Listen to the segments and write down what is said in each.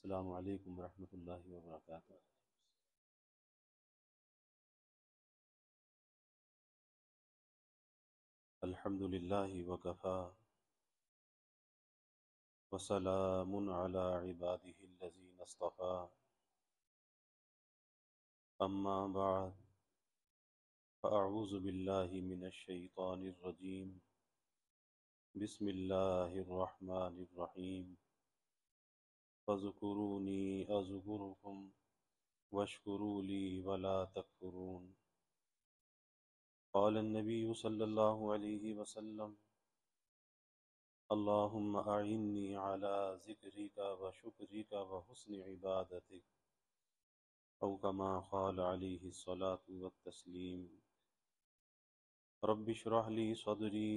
السلام علیکم ورحمۃ اللہ وبرکاتہ۔ الحمد للہ وکفا وسلام علی عبادہ الذین اصطفى، اما بعد فاعوذ باللہ من الشیطان الرجیم، بسم اللہ الرحمن الرحیم۔ فاذکرونی اذکرکم واشکروا لی ولا تکفرون۔ قال النبی صلی اللہ علیہ وسلم، اللہم اعنی علی ذکرک وشکرک وحسن عبادتک، او کما قال علیہ الصلاۃ والتسلیم۔ رب اشرح لی صدری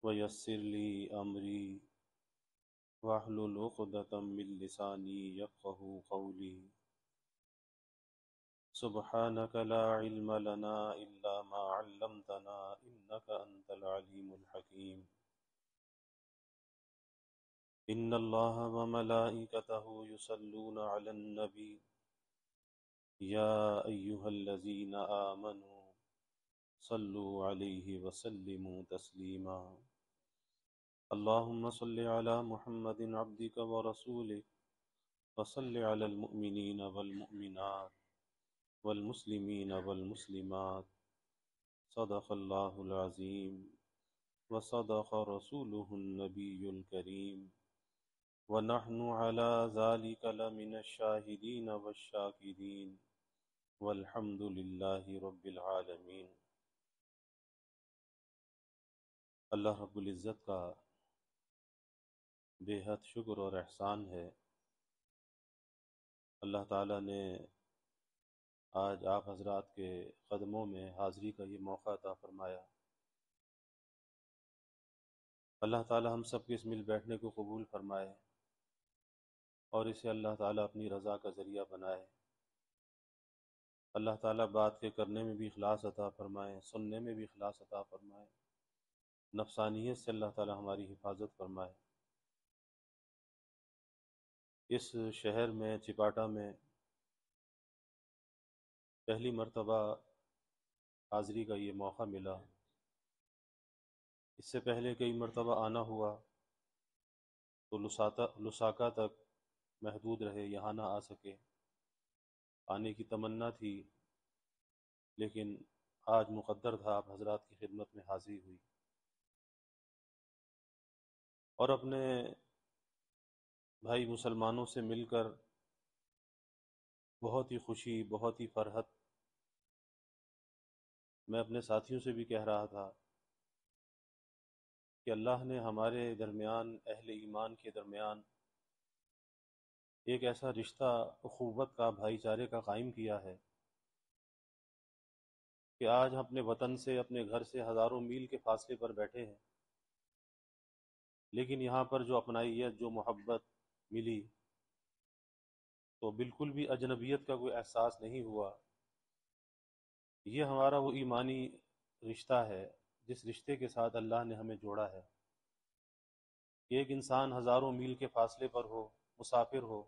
ویسر لی امری واحلل عقدۃ من لسانی یفقہوا قولی۔ سبحانک لا علم لنا الا ما علمتنا انک انت العلیم الحکیم۔ ان اللہ وملائکتہ یصلون علی النبی یا ایہا الذین آمنوا صلوا علیہ وسلموا تسلیما۔ اللہم صل علی محمد عبدک ورسولک وصل علی المؤمنین والمؤمنات والمسلمین والمسلمات۔ صدق اللہ العظیم وصدق رسولہ النبی الکریم، ونحن علی ذلک لمن الشاہدین والشاکرین، والحمد للہ رب العالمین۔ اللہ رب العزت کا بے حد شکر اور احسان ہے، اللہ تعالیٰ نے آج آپ حضرات کے قدموں میں حاضری کا یہ موقع عطا فرمایا۔ اللہ تعالیٰ ہم سب کے اس مل بیٹھنے کو قبول فرمائے اور اسے اللہ تعالیٰ اپنی رضا کا ذریعہ بنائے۔ اللہ تعالیٰ بات کے کرنے میں بھی اخلاص عطا فرمائے، سننے میں بھی اخلاص عطا فرمائے، نفسانیت سے اللہ تعالیٰ ہماری حفاظت فرمائے۔ اس شہر میں چپاٹا میں پہلی مرتبہ حاضری کا یہ موقع ملا۔ اس سے پہلے کئی مرتبہ آنا ہوا تو لساکا تک محدود رہے، یہاں نہ آ سکے۔ آنے کی تمنا تھی لیکن آج مقدر تھا آپ حضرات کی خدمت میں حاضری ہوئی، اور اپنے بھائی مسلمانوں سے مل کر بہت ہی خوشی، بہت ہی فرحت۔ میں اپنے ساتھیوں سے بھی کہہ رہا تھا کہ اللہ نے ہمارے درمیان، اہل ایمان کے درمیان ایک ایسا رشتہ اخوت کا، بھائی چارے کا قائم کیا ہے کہ آج ہم اپنے وطن سے، اپنے گھر سے ہزاروں میل کے فاصلے پر بیٹھے ہیں، لیکن یہاں پر جو اپنائیت، جو محبت ملی تو بالکل بھی اجنبیت کا کوئی احساس نہیں ہوا۔ یہ ہمارا وہ ایمانی رشتہ ہے جس رشتے کے ساتھ اللہ نے ہمیں جوڑا ہے کہ ایک انسان ہزاروں میل کے فاصلے پر ہو، مسافر ہو،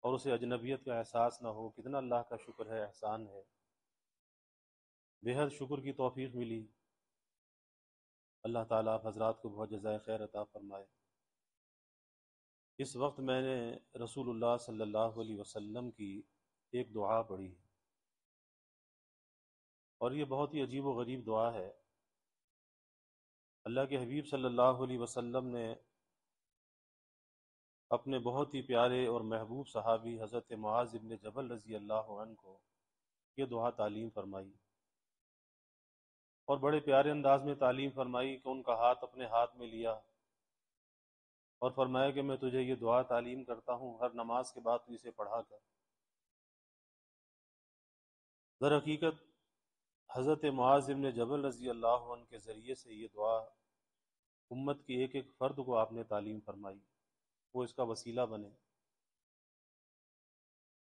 اور اسے اجنبیت کا احساس نہ ہو۔ کتنا اللہ کا شکر ہے، احسان ہے، بے حد شکر کی توفیق ملی۔ اللہ تعالیٰ آپ حضرات کو بہت جزائے خیر عطا فرمائے۔ اس وقت میں نے رسول اللہ صلی اللہ علیہ وسلم کی ایک دعا پڑھی، اور یہ بہت ہی عجیب و غریب دعا ہے۔ اللہ کے حبیب صلی اللہ علیہ وسلم نے اپنے بہت ہی پیارے اور محبوب صحابی حضرت معاذ بن جبل رضی اللہ عنہ کو یہ دعا تعلیم فرمائی، اور بڑے پیارے انداز میں تعلیم فرمائی کہ ان کا ہاتھ اپنے ہاتھ میں لیا اور فرمایا کہ میں تجھے یہ دعا تعلیم کرتا ہوں، ہر نماز کے بعد تو اسے پڑھا کر۔ در حقیقت حضرت معاذ بن جبل رضی اللہ عنہ کے ذریعے سے یہ دعا امت کی ایک ایک فرد کو آپ نے تعلیم فرمائی، وہ اس کا وسیلہ بنے۔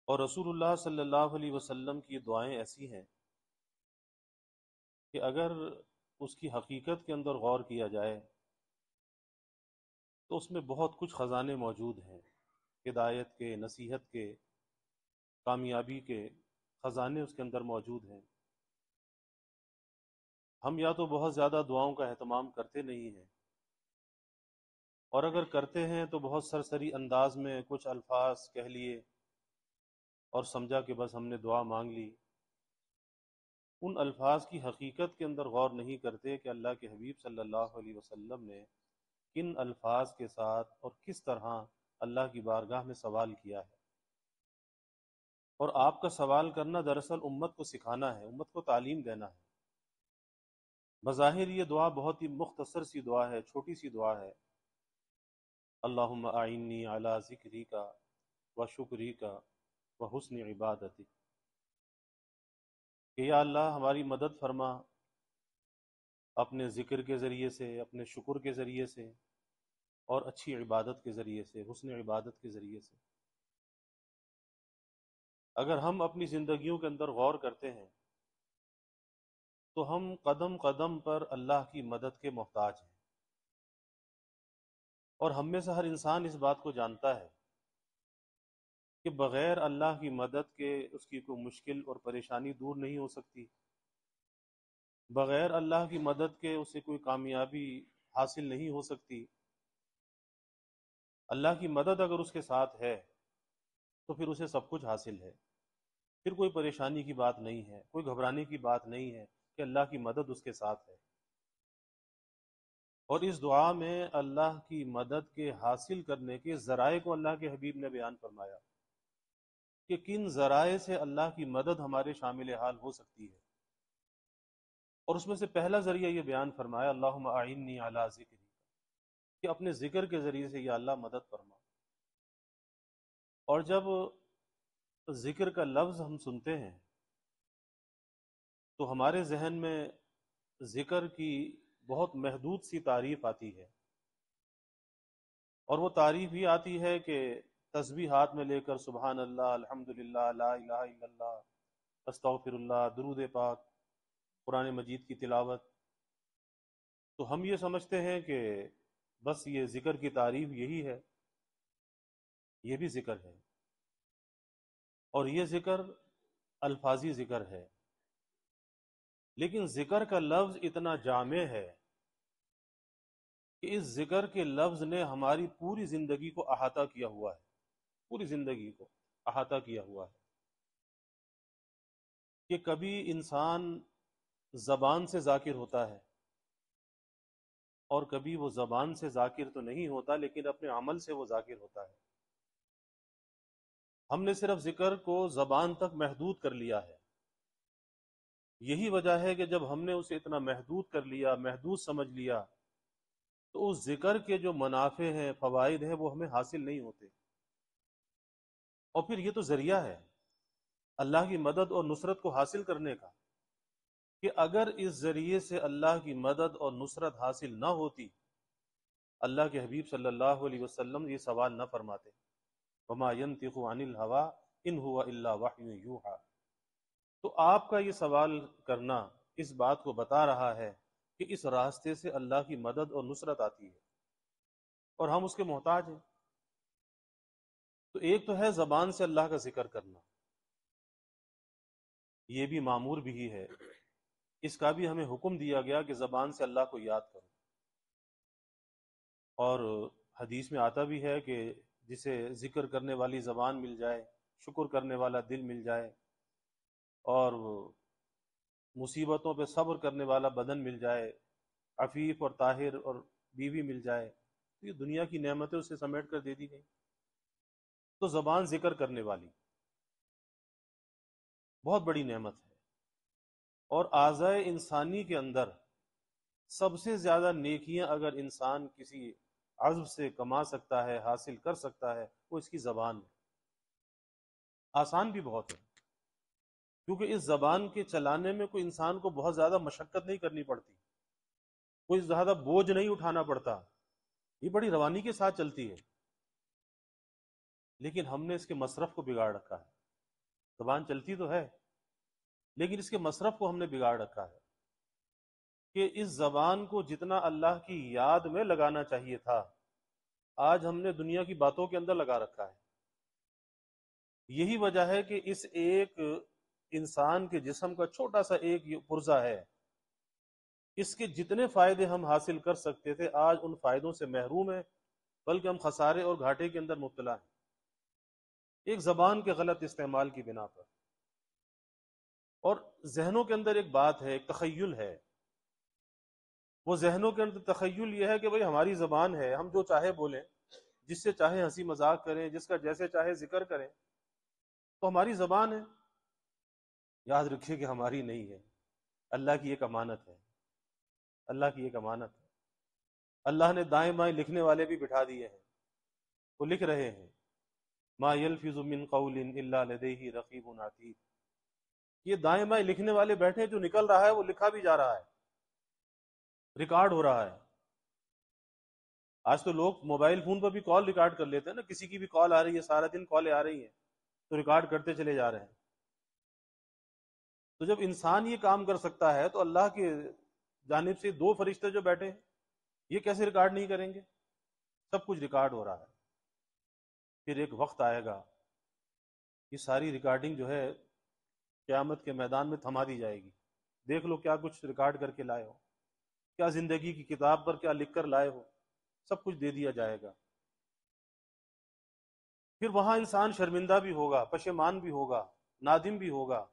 اور رسول اللہ صلی اللہ علیہ وسلم کی یہ دعائیں ایسی ہیں کہ اگر اس کی حقیقت کے اندر غور کیا جائے تو اس میں بہت کچھ خزانے موجود ہیں۔ ہدایت کے، نصیحت کے، کامیابی کے خزانے اس کے اندر موجود ہیں۔ ہم یا تو بہت زیادہ دعاؤں کا اہتمام کرتے نہیں ہیں، اور اگر کرتے ہیں تو بہت سرسری انداز میں کچھ الفاظ کہہ لیے اور سمجھا کہ بس ہم نے دعا مانگ لی۔ ان الفاظ کی حقیقت کے اندر غور نہیں کرتے کہ اللہ کے حبیب صلی اللہ علیہ وسلم نے کن الفاظ کے ساتھ اور کس طرح اللہ کی بارگاہ میں سوال کیا ہے۔ اور آپ کا سوال کرنا دراصل امت کو سکھانا ہے، امت کو تعلیم دینا ہے۔ بظاہر یہ دعا بہت ہی مختصر سی دعا ہے، چھوٹی سی دعا ہے، اللہم اعنی علی ذکرک و شکرک و حسن عبادتک، کہ یا اللہ ہماری مدد فرما اپنے ذکر کے ذریعے سے، اپنے شکر کے ذریعے سے، اور اچھی عبادت کے ذریعے سے، حسن عبادت کے ذریعے سے۔ اگر ہم اپنی زندگیوں کے اندر غور کرتے ہیں تو ہم قدم قدم پر اللہ کی مدد کے محتاج ہیں، اور ہم میں سے ہر انسان اس بات کو جانتا ہے کہ بغیر اللہ کی مدد کے اس کی کوئی مشکل اور پریشانی دور نہیں ہو سکتی، بغیر اللہ کی مدد کے اسے کوئی کامیابی حاصل نہیں ہو سکتی۔ اللہ کی مدد اگر اس کے ساتھ ہے تو پھر اسے سب کچھ حاصل ہے، پھر کوئی پریشانی کی بات نہیں ہے، کوئی گھبرانے کی بات نہیں ہے کہ اللہ کی مدد اس کے ساتھ ہے۔ اور اس دعا میں اللہ کی مدد کے حاصل کرنے کے ذرائع کو اللہ کے حبیب نے بیان فرمایا کہ کن ذرائع سے اللہ کی مدد ہمارے شامل حال ہو سکتی ہے، اور اس میں سے پہلا ذریعہ یہ بیان فرمایا اللہم اعنی علی ذکری، کہ اپنے ذکر کے ذریعے سے یا اللہ مدد فرما۔ اور جب ذکر کا لفظ ہم سنتے ہیں تو ہمارے ذہن میں ذکر کی بہت محدود سی تعریف آتی ہے، اور وہ تعریف یہ آتی ہے کہ تسبیح ہاتھ میں لے کر سبحان اللہ، الحمدللہ، لا الہ الا اللہ، استغفر اللہ، درود پاک، قرآن مجید کی تلاوت۔ تو ہم یہ سمجھتے ہیں کہ بس یہ ذکر کی تعریف یہی ہے، یہ بھی ذکر ہے، اور یہ ذکر الفاظی ذکر ہے، لیکن ذکر کا لفظ اتنا جامع ہے کہ اس ذکر کے لفظ نے ہماری پوری زندگی کو احاطہ کیا ہوا ہے، پوری زندگی کو احاطہ کیا ہوا ہے، کہ کبھی انسان زبان سے ذاکر ہوتا ہے، اور کبھی وہ زبان سے ذاکر تو نہیں ہوتا لیکن اپنے عمل سے وہ ذاکر ہوتا ہے۔ ہم نے صرف ذکر کو زبان تک محدود کر لیا ہے، یہی وجہ ہے کہ جب ہم نے اسے اتنا محدود کر لیا، محدود سمجھ لیا، تو اس ذکر کے جو منافع ہیں، فوائد ہیں، وہ ہمیں حاصل نہیں ہوتے۔ اور پھر یہ تو ذریعہ ہے اللہ کی مدد اور نصرت کو حاصل کرنے کا، کہ اگر اس ذریعے سے اللہ کی مدد اور نصرت حاصل نہ ہوتی، اللہ کے حبیب صلی اللہ علیہ وسلم یہ سوال نہ فرماتے، وما ينطق عن الهوى ان هو الا وحی یوحی۔ تو آپ کا یہ سوال کرنا اس بات کو بتا رہا ہے کہ اس راستے سے اللہ کی مدد اور نصرت آتی ہے، اور ہم اس کے محتاج ہیں۔ تو ایک تو ہے زبان سے اللہ کا ذکر کرنا، یہ بھی معمور بھی ہے، اس کا بھی ہمیں حکم دیا گیا کہ زبان سے اللہ کو یاد کرو۔ اور حدیث میں آتا بھی ہے کہ جسے ذکر کرنے والی زبان مل جائے، شکر کرنے والا دل مل جائے، اور مصیبتوں پہ صبر کرنے والا بدن مل جائے، عفیف اور طاہر اور بیوی مل جائے، تو یہ دنیا کی نعمتیں اسے سمیٹ کر دے دی گئی۔ تو زبان ذکر کرنے والی بہت بڑی نعمت ہے، اور اعضائے انسانی کے اندر سب سے زیادہ نیکیاں اگر انسان کسی عزم سے کما سکتا ہے، حاصل کر سکتا ہے، وہ اس کی زبان ہے۔ آسان بھی بہت ہے، کیونکہ اس زبان کے چلانے میں کوئی انسان کو بہت زیادہ مشقت نہیں کرنی پڑتی، کوئی زیادہ بوجھ نہیں اٹھانا پڑتا، یہ بڑی روانی کے ساتھ چلتی ہے۔ لیکن ہم نے اس کے مصرف کو بگاڑ رکھا ہے۔ زبان چلتی تو ہے لیکن اس کے مصرف کو ہم نے بگاڑ رکھا ہے، کہ اس زبان کو جتنا اللہ کی یاد میں لگانا چاہیے تھا، آج ہم نے دنیا کی باتوں کے اندر لگا رکھا ہے۔ یہی وجہ ہے کہ اس ایک انسان کے جسم کا چھوٹا سا ایک پرزہ ہے، اس کے جتنے فائدے ہم حاصل کر سکتے تھے آج ان فائدوں سے محروم ہیں، بلکہ ہم خسارے اور گھاٹے کے اندر مبتلا ہیں، ایک زبان کے غلط استعمال کی بنا پر۔ اور ذہنوں کے اندر ایک بات ہے، ایک تخیل ہے، وہ ذہنوں کے اندر تخیل یہ ہے کہ بھئی ہماری زبان ہے، ہم جو چاہے بولیں، جس سے چاہے ہنسی مذاق کریں، جس کا جیسے چاہے ذکر کریں، تو ہماری زبان ہے۔ یاد رکھیے کہ ہماری نہیں ہے، اللہ کی ایک امانت ہے، اللہ کی ایک امانت ہے۔ اللہ نے دائیں بائیں لکھنے والے بھی بٹھا دیے ہیں، وہ لکھ رہے ہیں، ما یلفظ من قول الا لدیہ رقیب عتید۔ یہ دائیں بائیں لکھنے والے بیٹھے، جو نکل رہا ہے وہ لکھا بھی جا رہا ہے، ریکارڈ ہو رہا ہے۔ آج تو لوگ موبائل فون پر بھی کال ریکارڈ کر لیتے ہیں نا، کسی کی بھی کال آ رہی ہے، سارا دن کالیں آ رہی ہیں تو ریکارڈ کرتے چلے جا رہے ہیں۔ تو جب انسان یہ کام کر سکتا ہے تو اللہ کی جانب سے دو فرشتے جو بیٹھے ہیں یہ کیسے ریکارڈ نہیں کریں گے؟ سب کچھ ریکارڈ ہو رہا ہے۔ پھر ایک وقت آئے گا، یہ ساری ریکارڈنگ جو ہے قیامت کے میدان میں تھما دی جائے گی، دیکھ لو کیا کچھ ریکارڈ کر کے لائے ہو، کیا زندگی کی کتاب پر کیا لکھ کر لائے ہو، سب کچھ دے دیا جائے گا۔ پھر وہاں انسان شرمندہ بھی ہوگا، پشیمان بھی ہوگا، نادم بھی ہوگا،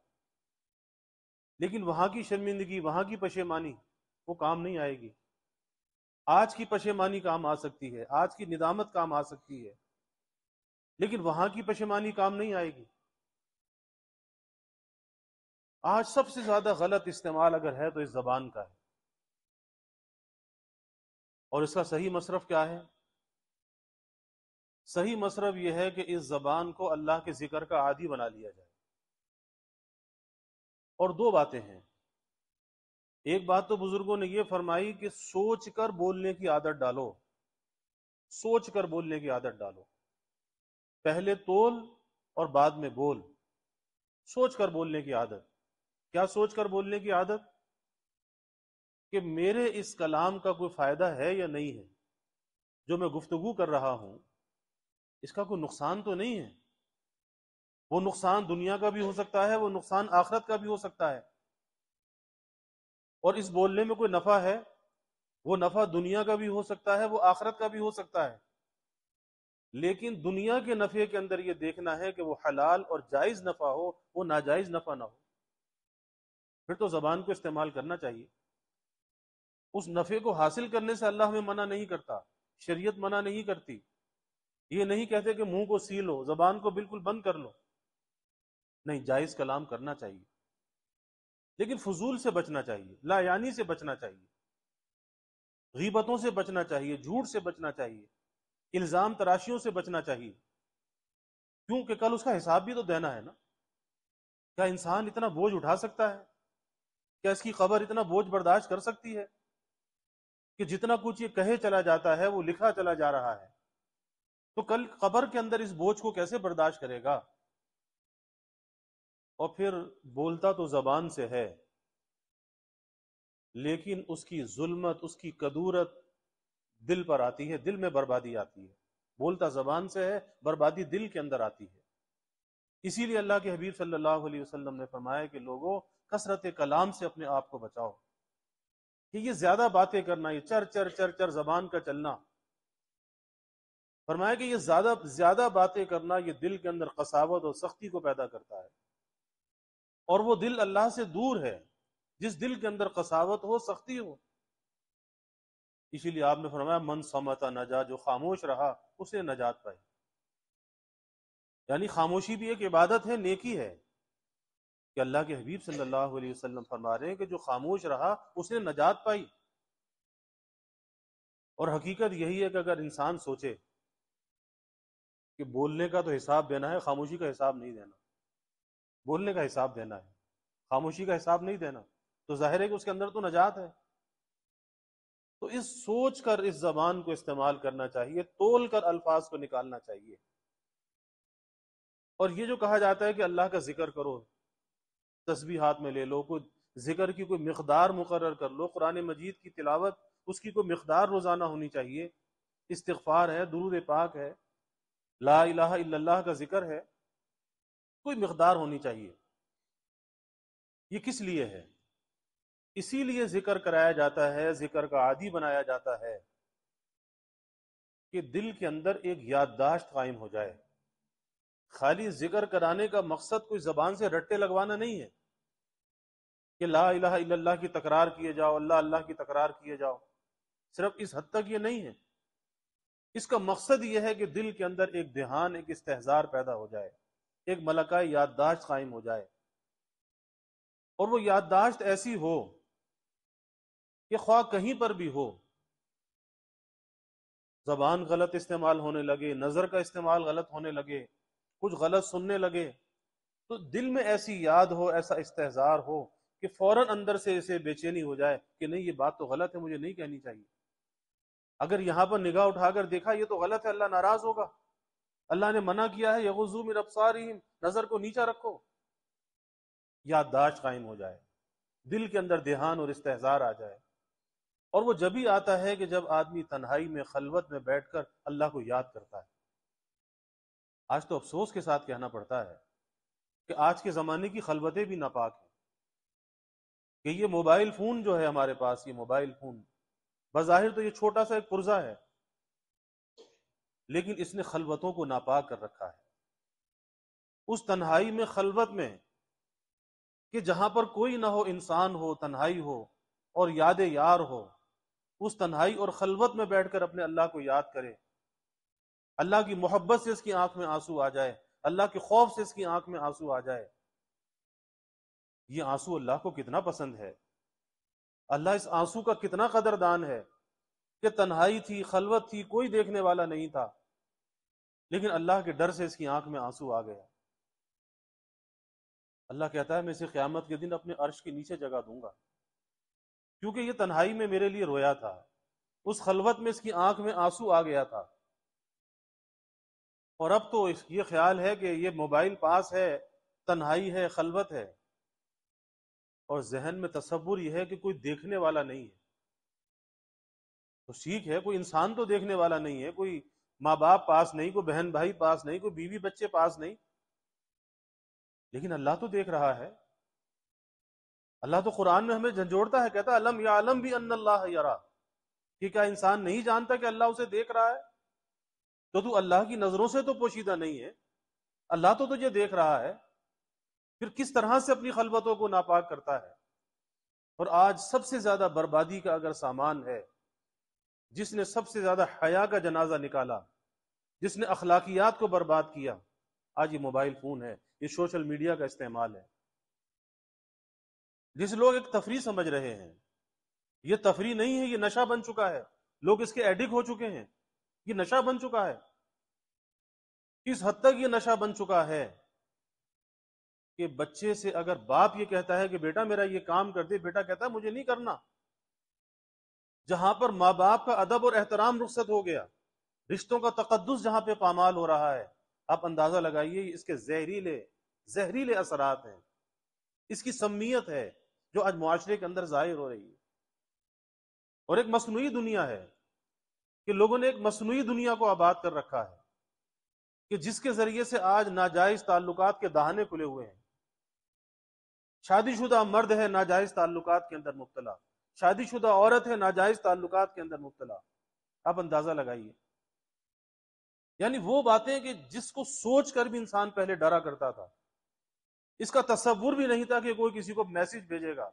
لیکن وہاں کی شرمندگی، وہاں کی پشیمانی وہ کام نہیں آئے گی۔ آج کی پشیمانی کام آ سکتی ہے، آج کی ندامت کام آ سکتی ہے، لیکن وہاں کی پشیمانی کام نہیں آئے گی۔ آج سب سے زیادہ غلط استعمال اگر ہے تو اس زبان کا ہے، اور اس کا صحیح مصرف کیا ہے؟ صحیح مصرف یہ ہے کہ اس زبان کو اللہ کے ذکر کا عادی بنا لیا جائے۔ اور دو باتیں ہیں، ایک بات تو بزرگوں نے یہ فرمائی کہ سوچ کر بولنے کی عادت ڈالو، سوچ کر بولنے کی عادت ڈالو، پہلے تول اور بعد میں بول، سوچ کر بولنے کی عادت۔ کیا سوچ کر بولنے کی عادت؟ کہ میرے اس کلام کا کوئی فائدہ ہے یا نہیں ہے، جو میں گفتگو کر رہا ہوں اس کا کوئی نقصان تو نہیں ہے؟ وہ نقصان دنیا کا بھی ہو سکتا ہے، وہ نقصان آخرت کا بھی ہو سکتا ہے، اور اس بولنے میں کوئی نفع ہے، وہ نفع دنیا کا بھی ہو سکتا ہے، وہ آخرت کا بھی ہو سکتا ہے، لیکن دنیا کے نفع کے اندر یہ دیکھنا ہے کہ وہ حلال اور جائز نفع ہو، وہ ناجائز نفع نہ ہو، پھر تو زبان کو استعمال کرنا چاہیے۔ اس نفع کو حاصل کرنے سے اللہ ہمیں منع نہیں کرتا، شریعت منع نہیں کرتی، یہ نہیں کہتے کہ منہ کو سی لو، زبان کو بالکل بند کر لو، نہیں، جائز کلام کرنا چاہیے، لیکن فضول سے بچنا چاہیے، لا یعنی سے بچنا چاہیے، غیبتوں سے بچنا چاہیے، جھوٹ سے بچنا چاہیے، الزام تراشیوں سے بچنا چاہیے، کیونکہ کل اس کا حساب بھی تو دینا ہے نا۔ کیا انسان اتنا بوجھ اٹھا سکتا ہے؟ کیا اس کی قبر اتنا بوجھ برداشت کر سکتی ہے کہ جتنا کچھ یہ کہے چلا جاتا ہے وہ لکھا چلا جا رہا ہے؟ تو کل قبر کے اندر اس بوجھ کو کیسے برداشت کرے گا؟ اور پھر بولتا تو زبان سے ہے، لیکن اس کی ظلمت، اس کی کدورت دل پر آتی ہے، دل میں بربادی آتی ہے۔ بولتا زبان سے ہے، بربادی دل کے اندر آتی ہے۔ اسی لیے اللہ کے حبیب صلی اللہ علیہ وسلم نے فرمایا کہ لوگوں، کثرت کلام سے اپنے آپ کو بچاؤ، کہ یہ زیادہ باتیں کرنا، یہ چر چر چر چر زبان کا چلنا، فرمایا کہ یہ زیادہ باتیں کرنا یہ دل کے اندر قساوت اور سختی کو پیدا کرتا ہے، اور وہ دل اللہ سے دور ہے جس دل کے اندر قساوت ہو، سختی ہو۔ اسی لیے آپ نے فرمایا من صمت نجا، جو خاموش رہا اسے نجات پائی۔ یعنی خاموشی بھی ایک عبادت ہے، نیکی ہے، کہ اللہ کے حبیب صلی اللہ علیہ وسلم فرما رہے ہیں کہ جو خاموش رہا اس نے نجات پائی۔ اور حقیقت یہی ہے کہ اگر انسان سوچے کہ بولنے کا تو حساب دینا ہے، خاموشی کا حساب نہیں دینا، بولنے کا حساب دینا ہے، خاموشی کا حساب نہیں دینا، تو ظاہر ہے کہ اس کے اندر تو نجات ہے۔ تو اس سوچ کر اس زبان کو استعمال کرنا چاہیے، تول کر الفاظ کو نکالنا چاہیے۔ اور یہ جو کہا جاتا ہے کہ اللہ کا ذکر کرو، تسبیح ہاتھ میں لے لو، کوئی ذکر کی کوئی مقدار مقرر کر لو، قرآن مجید کی تلاوت اس کی کوئی مقدار روزانہ ہونی چاہیے، استغفار ہے، درود پاک ہے، لا الہ الا اللہ کا ذکر ہے، کوئی مقدار ہونی چاہیے۔ یہ کس لیے ہے؟ اسی لیے ذکر کرایا جاتا ہے، ذکر کا عادی بنایا جاتا ہے کہ دل کے اندر ایک یادداشت قائم ہو جائے۔ خالی ذکر کرانے کا مقصد کوئی زبان سے رٹے لگوانا نہیں ہے کہ لا الہ الا اللہ کی تکرار کیے جاؤ، اللہ اللہ کی تکرار کیے جاؤ، صرف اس حد تک یہ نہیں ہے۔ اس کا مقصد یہ ہے کہ دل کے اندر ایک دھیان، ایک استحضار پیدا ہو جائے، ایک ملکہ یادداشت قائم ہو جائے، اور وہ یادداشت ایسی ہو کہ خواہ کہیں پر بھی ہو، زبان غلط استعمال ہونے لگے، نظر کا استعمال غلط ہونے لگے، کچھ غلط سننے لگے، تو دل میں ایسی یاد ہو، ایسا استحضار ہو کہ فوراً اندر سے اسے بے چینی ہو جائے کہ نہیں، یہ بات تو غلط ہے، مجھے نہیں کہنی چاہیے۔ اگر یہاں پر نگاہ اٹھا کر دیکھا یہ تو غلط ہے، اللہ ناراض ہوگا، اللہ نے منع کیا ہے یغضوا من ابصارہم، نظر کو نیچا رکھو۔ یادداشت قائم ہو جائے، دل کے اندر دھیان اور استحضار آ جائے، اور وہ جب ہی آتا ہے کہ جب آدمی تنہائی میں، خلوت میں بیٹھ کر اللہ کو یاد کرتا ہے۔ آج تو افسوس کے ساتھ کہنا پڑتا ہے کہ آج کے زمانے کی خلوتیں بھی ناپاک ہیں، کہ یہ موبائل فون جو ہے ہمارے پاس، یہ موبائل فون بظاہر تو یہ چھوٹا سا ایک پرزہ ہے، لیکن اس نے خلوتوں کو ناپاک کر رکھا ہے۔ اس تنہائی میں، خلوت میں، کہ جہاں پر کوئی نہ ہو، انسان ہو، تنہائی ہو اور یاد یار ہو، اس تنہائی اور خلوت میں بیٹھ کر اپنے اللہ کو یاد کرے، اللہ کی محبت سے اس کی آنکھ میں آنسو آ جائے، اللہ کے خوف سے اس کی آنکھ میں آنسو آ جائے۔ یہ آنسو اللہ کو کتنا پسند ہے، اللہ اس آنسو کا کتنا قدردان ہے کہ تنہائی تھی، خلوت تھی، کوئی دیکھنے والا نہیں تھا، لیکن اللہ کے ڈر سے اس کی آنکھ میں آنسو آ گیا۔ اللہ کہتا ہے میں اسے قیامت کے دن اپنے عرش کے نیچے جگہ دوں گا، کیونکہ یہ تنہائی میں میرے لیے رویا تھا، اس خلوت میں اس کی آنکھ میں آنسو آ گیا تھا، اور اب تو یہ خیال ہے کہ یہ موبائل پاس ہے، تنہائی ہے، خلوت ہے، اور ذہن میں تصور یہ ہے کہ کوئی دیکھنے والا نہیں ہے۔ تو ٹھیک ہے، کوئی انسان تو دیکھنے والا نہیں ہے، کوئی ماں باپ پاس نہیں، کوئی بہن بھائی پاس نہیں، کوئی بیوی بچے پاس نہیں، لیکن اللہ تو دیکھ رہا ہے۔ اللہ تو قرآن میں ہمیں جھنجھوڑتا ہے، کہتا ہے الم یعلم بان اللہ یرا، کہ کیا انسان نہیں جانتا کہ اللہ اسے دیکھ رہا ہے؟ تو اللہ کی نظروں سے تو پوشیدہ نہیں ہے، اللہ تو تجھے دیکھ رہا ہے، پھر کس طرح سے اپنی خلوتوں کو ناپاک کرتا ہے؟ اور آج سب سے زیادہ بربادی کا اگر سامان ہے، جس نے سب سے زیادہ حیا کا جنازہ نکالا، جس نے اخلاقیات کو برباد کیا، آج یہ موبائل فون ہے، یہ سوشل میڈیا کا استعمال ہے، جس لوگ ایک تفریح سمجھ رہے ہیں۔ یہ تفریح نہیں ہے، یہ نشہ بن چکا ہے، لوگ اس کے ایڈک ہو چکے ہیں، یہ نشہ بن چکا ہے۔ اس حد تک یہ نشہ بن چکا ہے کہ بچے سے اگر باپ یہ کہتا ہے کہ بیٹا میرا یہ کام کر دے، بیٹا کہتا ہے مجھے نہیں کرنا۔ جہاں پر ماں باپ کا ادب اور احترام رخصت ہو گیا، رشتوں کا تقدس جہاں پہ پامال ہو رہا ہے، آپ اندازہ لگائیے اس کے زہریلے اثرات ہیں، اس کی سمیت ہے جو آج معاشرے کے اندر ظاہر ہو رہی ہے۔ اور ایک مصنوعی دنیا ہے کہ لوگوں نے ایک مصنوعی دنیا کو آباد کر رکھا ہے کہ جس کے ذریعے سے آج ناجائز تعلقات کے دہانے کھلے ہوئے ہیں۔ شادی شدہ مرد ہے ناجائز تعلقات کے اندر مبتلا، شادی شدہ عورت ہے ناجائز تعلقات کے اندر مبتلا، آپ اندازہ لگائیے۔ یعنی وہ باتیں کہ جس کو سوچ کر بھی انسان پہلے ڈرا کرتا تھا، اس کا تصور بھی نہیں تھا کہ کوئی کسی کو میسج بھیجے گا،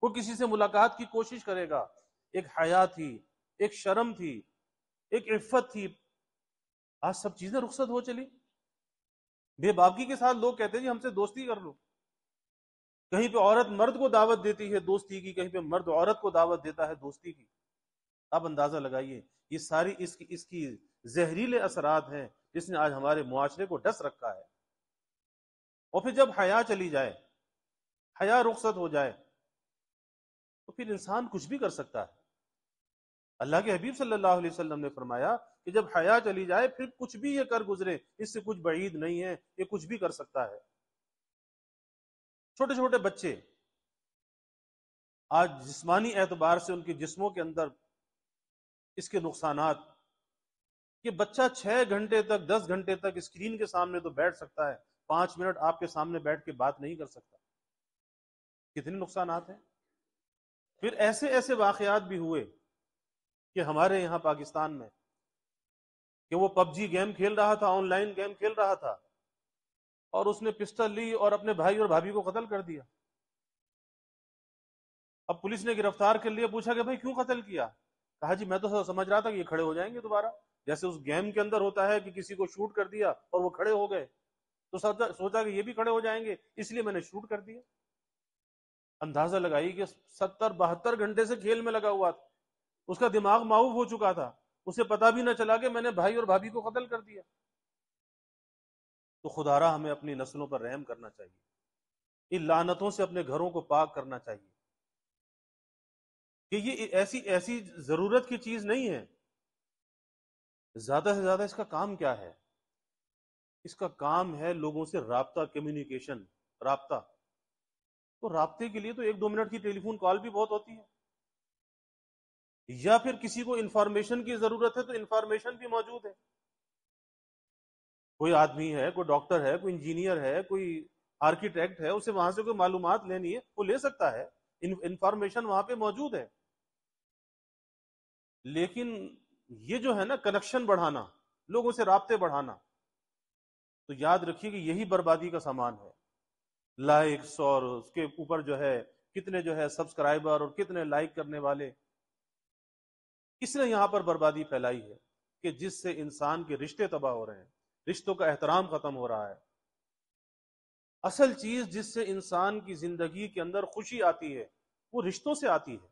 کوئی کسی سے ملاقات کی کوشش کرے گا۔ ایک حیا تھی، ایک شرم تھی، ایک عفت تھی، آج سب چیزیں رخصت ہو چلی۔ بے باکی کے ساتھ لوگ کہتے ہیں جی ہم سے دوستی کر لو، کہیں پہ عورت مرد کو دعوت دیتی ہے دوستی کی، کہیں پہ مرد عورت کو دعوت دیتا ہے دوستی کی۔ آپ اندازہ لگائیے، یہ ساری اس کی زہریلے اثرات ہیں جس نے آج ہمارے معاشرے کو ڈس رکھا ہے۔ اور پھر جب حیا چلی جائے، حیا رخصت ہو جائے، تو پھر انسان کچھ بھی کر سکتا ہے۔ اللہ کے حبیب صلی اللہ علیہ وسلم نے فرمایا کہ جب حیا چلی جائے پھر کچھ بھی یہ کر گزرے، اس سے کچھ بعید نہیں ہے، یہ کچھ بھی کر سکتا ہے۔ چھوٹے چھوٹے بچے آج جسمانی اعتبار سے ان کے جسموں کے اندر اس کے نقصانات، کہ بچہ 6 گھنٹے تک 10 گھنٹے تک اسکرین کے سامنے تو بیٹھ سکتا ہے، 5 منٹ آپ کے سامنے بیٹھ کے بات نہیں کر سکتا، کتنے نقصانات ہیں۔ پھر ایسے ایسے واقعات بھی ہوئے کہ ہمارے یہاں پاکستان میں کہ وہ پب جی گیم کھیل رہا تھا، آن لائن گیم کھیل رہا تھا، اور اس نے پسٹل لی اور اپنے بھائی اور بھابھی کو قتل کر دیا۔ اب پولیس نے گرفتار کر لیا، پوچھا کہ بھائی کیوں قتل کیا؟ کہا جی میں تو سمجھ رہا تھا کہ یہ کھڑے ہو جائیں گے دوبارہ، جیسے اس گیم کے اندر ہوتا ہے کہ کسی کو شوٹ کر دیا اور وہ کھڑے ہو گئے، تو سوچا کہ یہ بھی کھڑے ہو جائیں گے، اس لیے میں نے شوٹ کر دیا۔ اندازہ لگائی کہ 70-72 گھنٹے سے کھیل میں لگا ہوا تھا، اس کا دماغ معاوف ہو چکا تھا، اسے پتا بھی نہ چلا کہ میں نے بھائی اور بھابھی کو قتل کر دیا۔ تو خدا را ہمیں اپنی نسلوں پر رحم کرنا چاہیے، ان لعنتوں سے اپنے گھروں کو پاک کرنا چاہیے کہ یہ ایسی ضرورت کی چیز نہیں ہے۔ زیادہ سے زیادہ اس کا کام کیا ہے؟ اس کا کام ہے لوگوں سے رابطہ، کمیونیکیشن، رابطہ۔ تو رابطے کے لیے تو 1-2 منٹ کی ٹیلی فون کال بھی بہت ہوتی ہے، یا پھر کسی کو انفارمیشن کی ضرورت ہے تو انفارمیشن بھی موجود ہے۔ کوئی آدمی ہے، کوئی ڈاکٹر ہے، کوئی انجینئر ہے، کوئی آرکیٹیکٹ ہے، اسے وہاں سے کوئی معلومات لینی ہے وہ لے سکتا ہے، انفارمیشن وہاں پہ موجود ہے۔ لیکن یہ جو ہے نا کنیکشن بڑھانا، لوگوں سے رابطے بڑھانا، تو یاد رکھیے کہ یہی بربادی کا سامان ہے۔ لائکس اور اس کے اوپر جو ہے کتنے جو ہے سبسکرائبر اور کتنے لائک کرنے والے، کس نے یہاں پر بربادی پھیلائی ہے کہ جس سے انسان کے رشتے تباہ ہو رہے ہیں، رشتوں کا احترام ختم ہو رہا ہے۔ اصل چیز جس سے انسان کی زندگی کے اندر خوشی آتی ہے وہ رشتوں سے آتی ہے۔